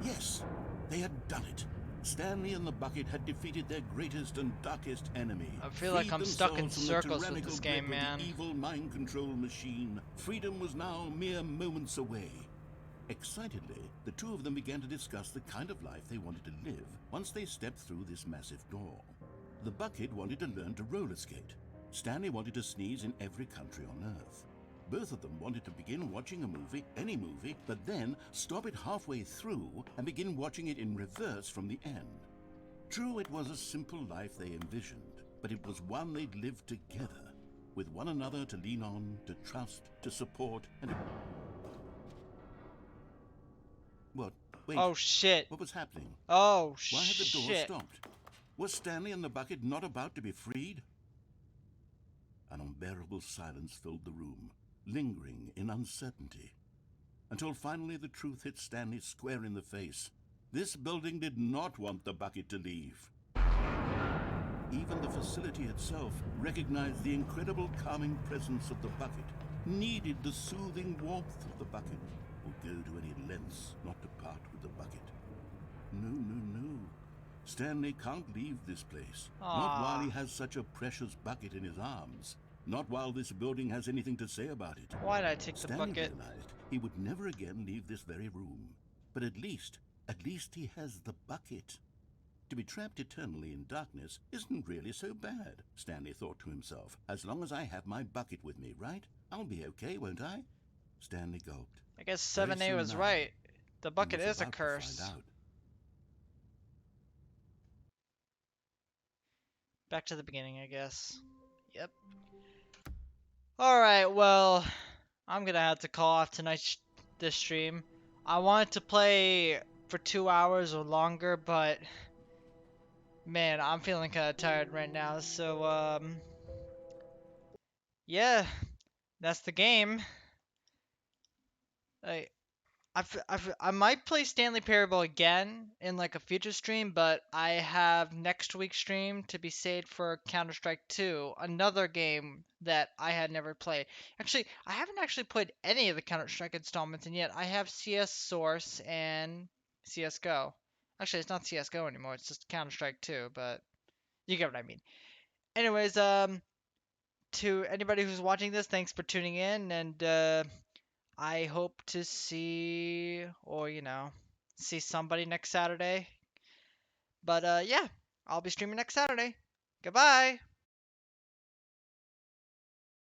Yes, they had done it. Stanley and the bucket had defeated their greatest and darkest enemy. I feel like I'm stuck in circles with this game, man. The evil mind control machine. Freedom was now mere moments away. Excitedly, the two of them began to discuss the kind of life they wanted to live once they stepped through this massive door. The bucket wanted to learn to roller skate. Stanley wanted to sneeze in every country on Earth. Both of them wanted to begin watching a movie, any movie, but then stop it halfway through and begin watching it in reverse from the end. True, it was a simple life they envisioned, but it was one they'd lived together, with one another to lean on, to trust, to support, and to... What? Wait. Oh shit. What was happening? Oh Why had the door shit. stopped? Was Stanley and the bucket not about to be freed? An unbearable silence filled the room, lingering in uncertainty, until finally the truth hit Stanley square in the face. This building did not want the bucket to leave. Even the facility itself recognized the incredible calming presence of the bucket, needed the soothing warmth of the bucket, would go to any lengths not to part with the bucket. No, no, no. Stanley can't leave this place. Not while he has such a precious bucket in his arms. Not while this building has anything to say about it. Why'd I take the Stanley bucket? realized he would never again leave this very room. But at least he has the bucket. To be trapped eternally in darkness isn't really so bad, Stanley thought to himself. As long as I have my bucket with me, right? I'll be okay, won't I? Stanley gulped. I guess Very 7A soon was now, right. The he bucket was is a about to curse. find out. Back to the beginning, I guess. Yep. Alright, well, I'm gonna have to call off this stream. I wanted to play for 2 hours or longer, but man, I'm feeling kind of tired right now. So, yeah, that's the game. I, I might play Stanley Parable again in like a future stream, but I have next week's stream to be saved for Counter-Strike 2, another game that I had never played. Actually, I haven't actually played any of the Counter-Strike installments, and yet I have CS Source and CSGO. Actually, it's not CSGO anymore, it's just Counter-Strike 2, but you get what I mean. Anyways, to anybody who's watching this, thanks for tuning in, and I hope to see, or see somebody next Saturday. But yeah, I'll be streaming next Saturday. Goodbye.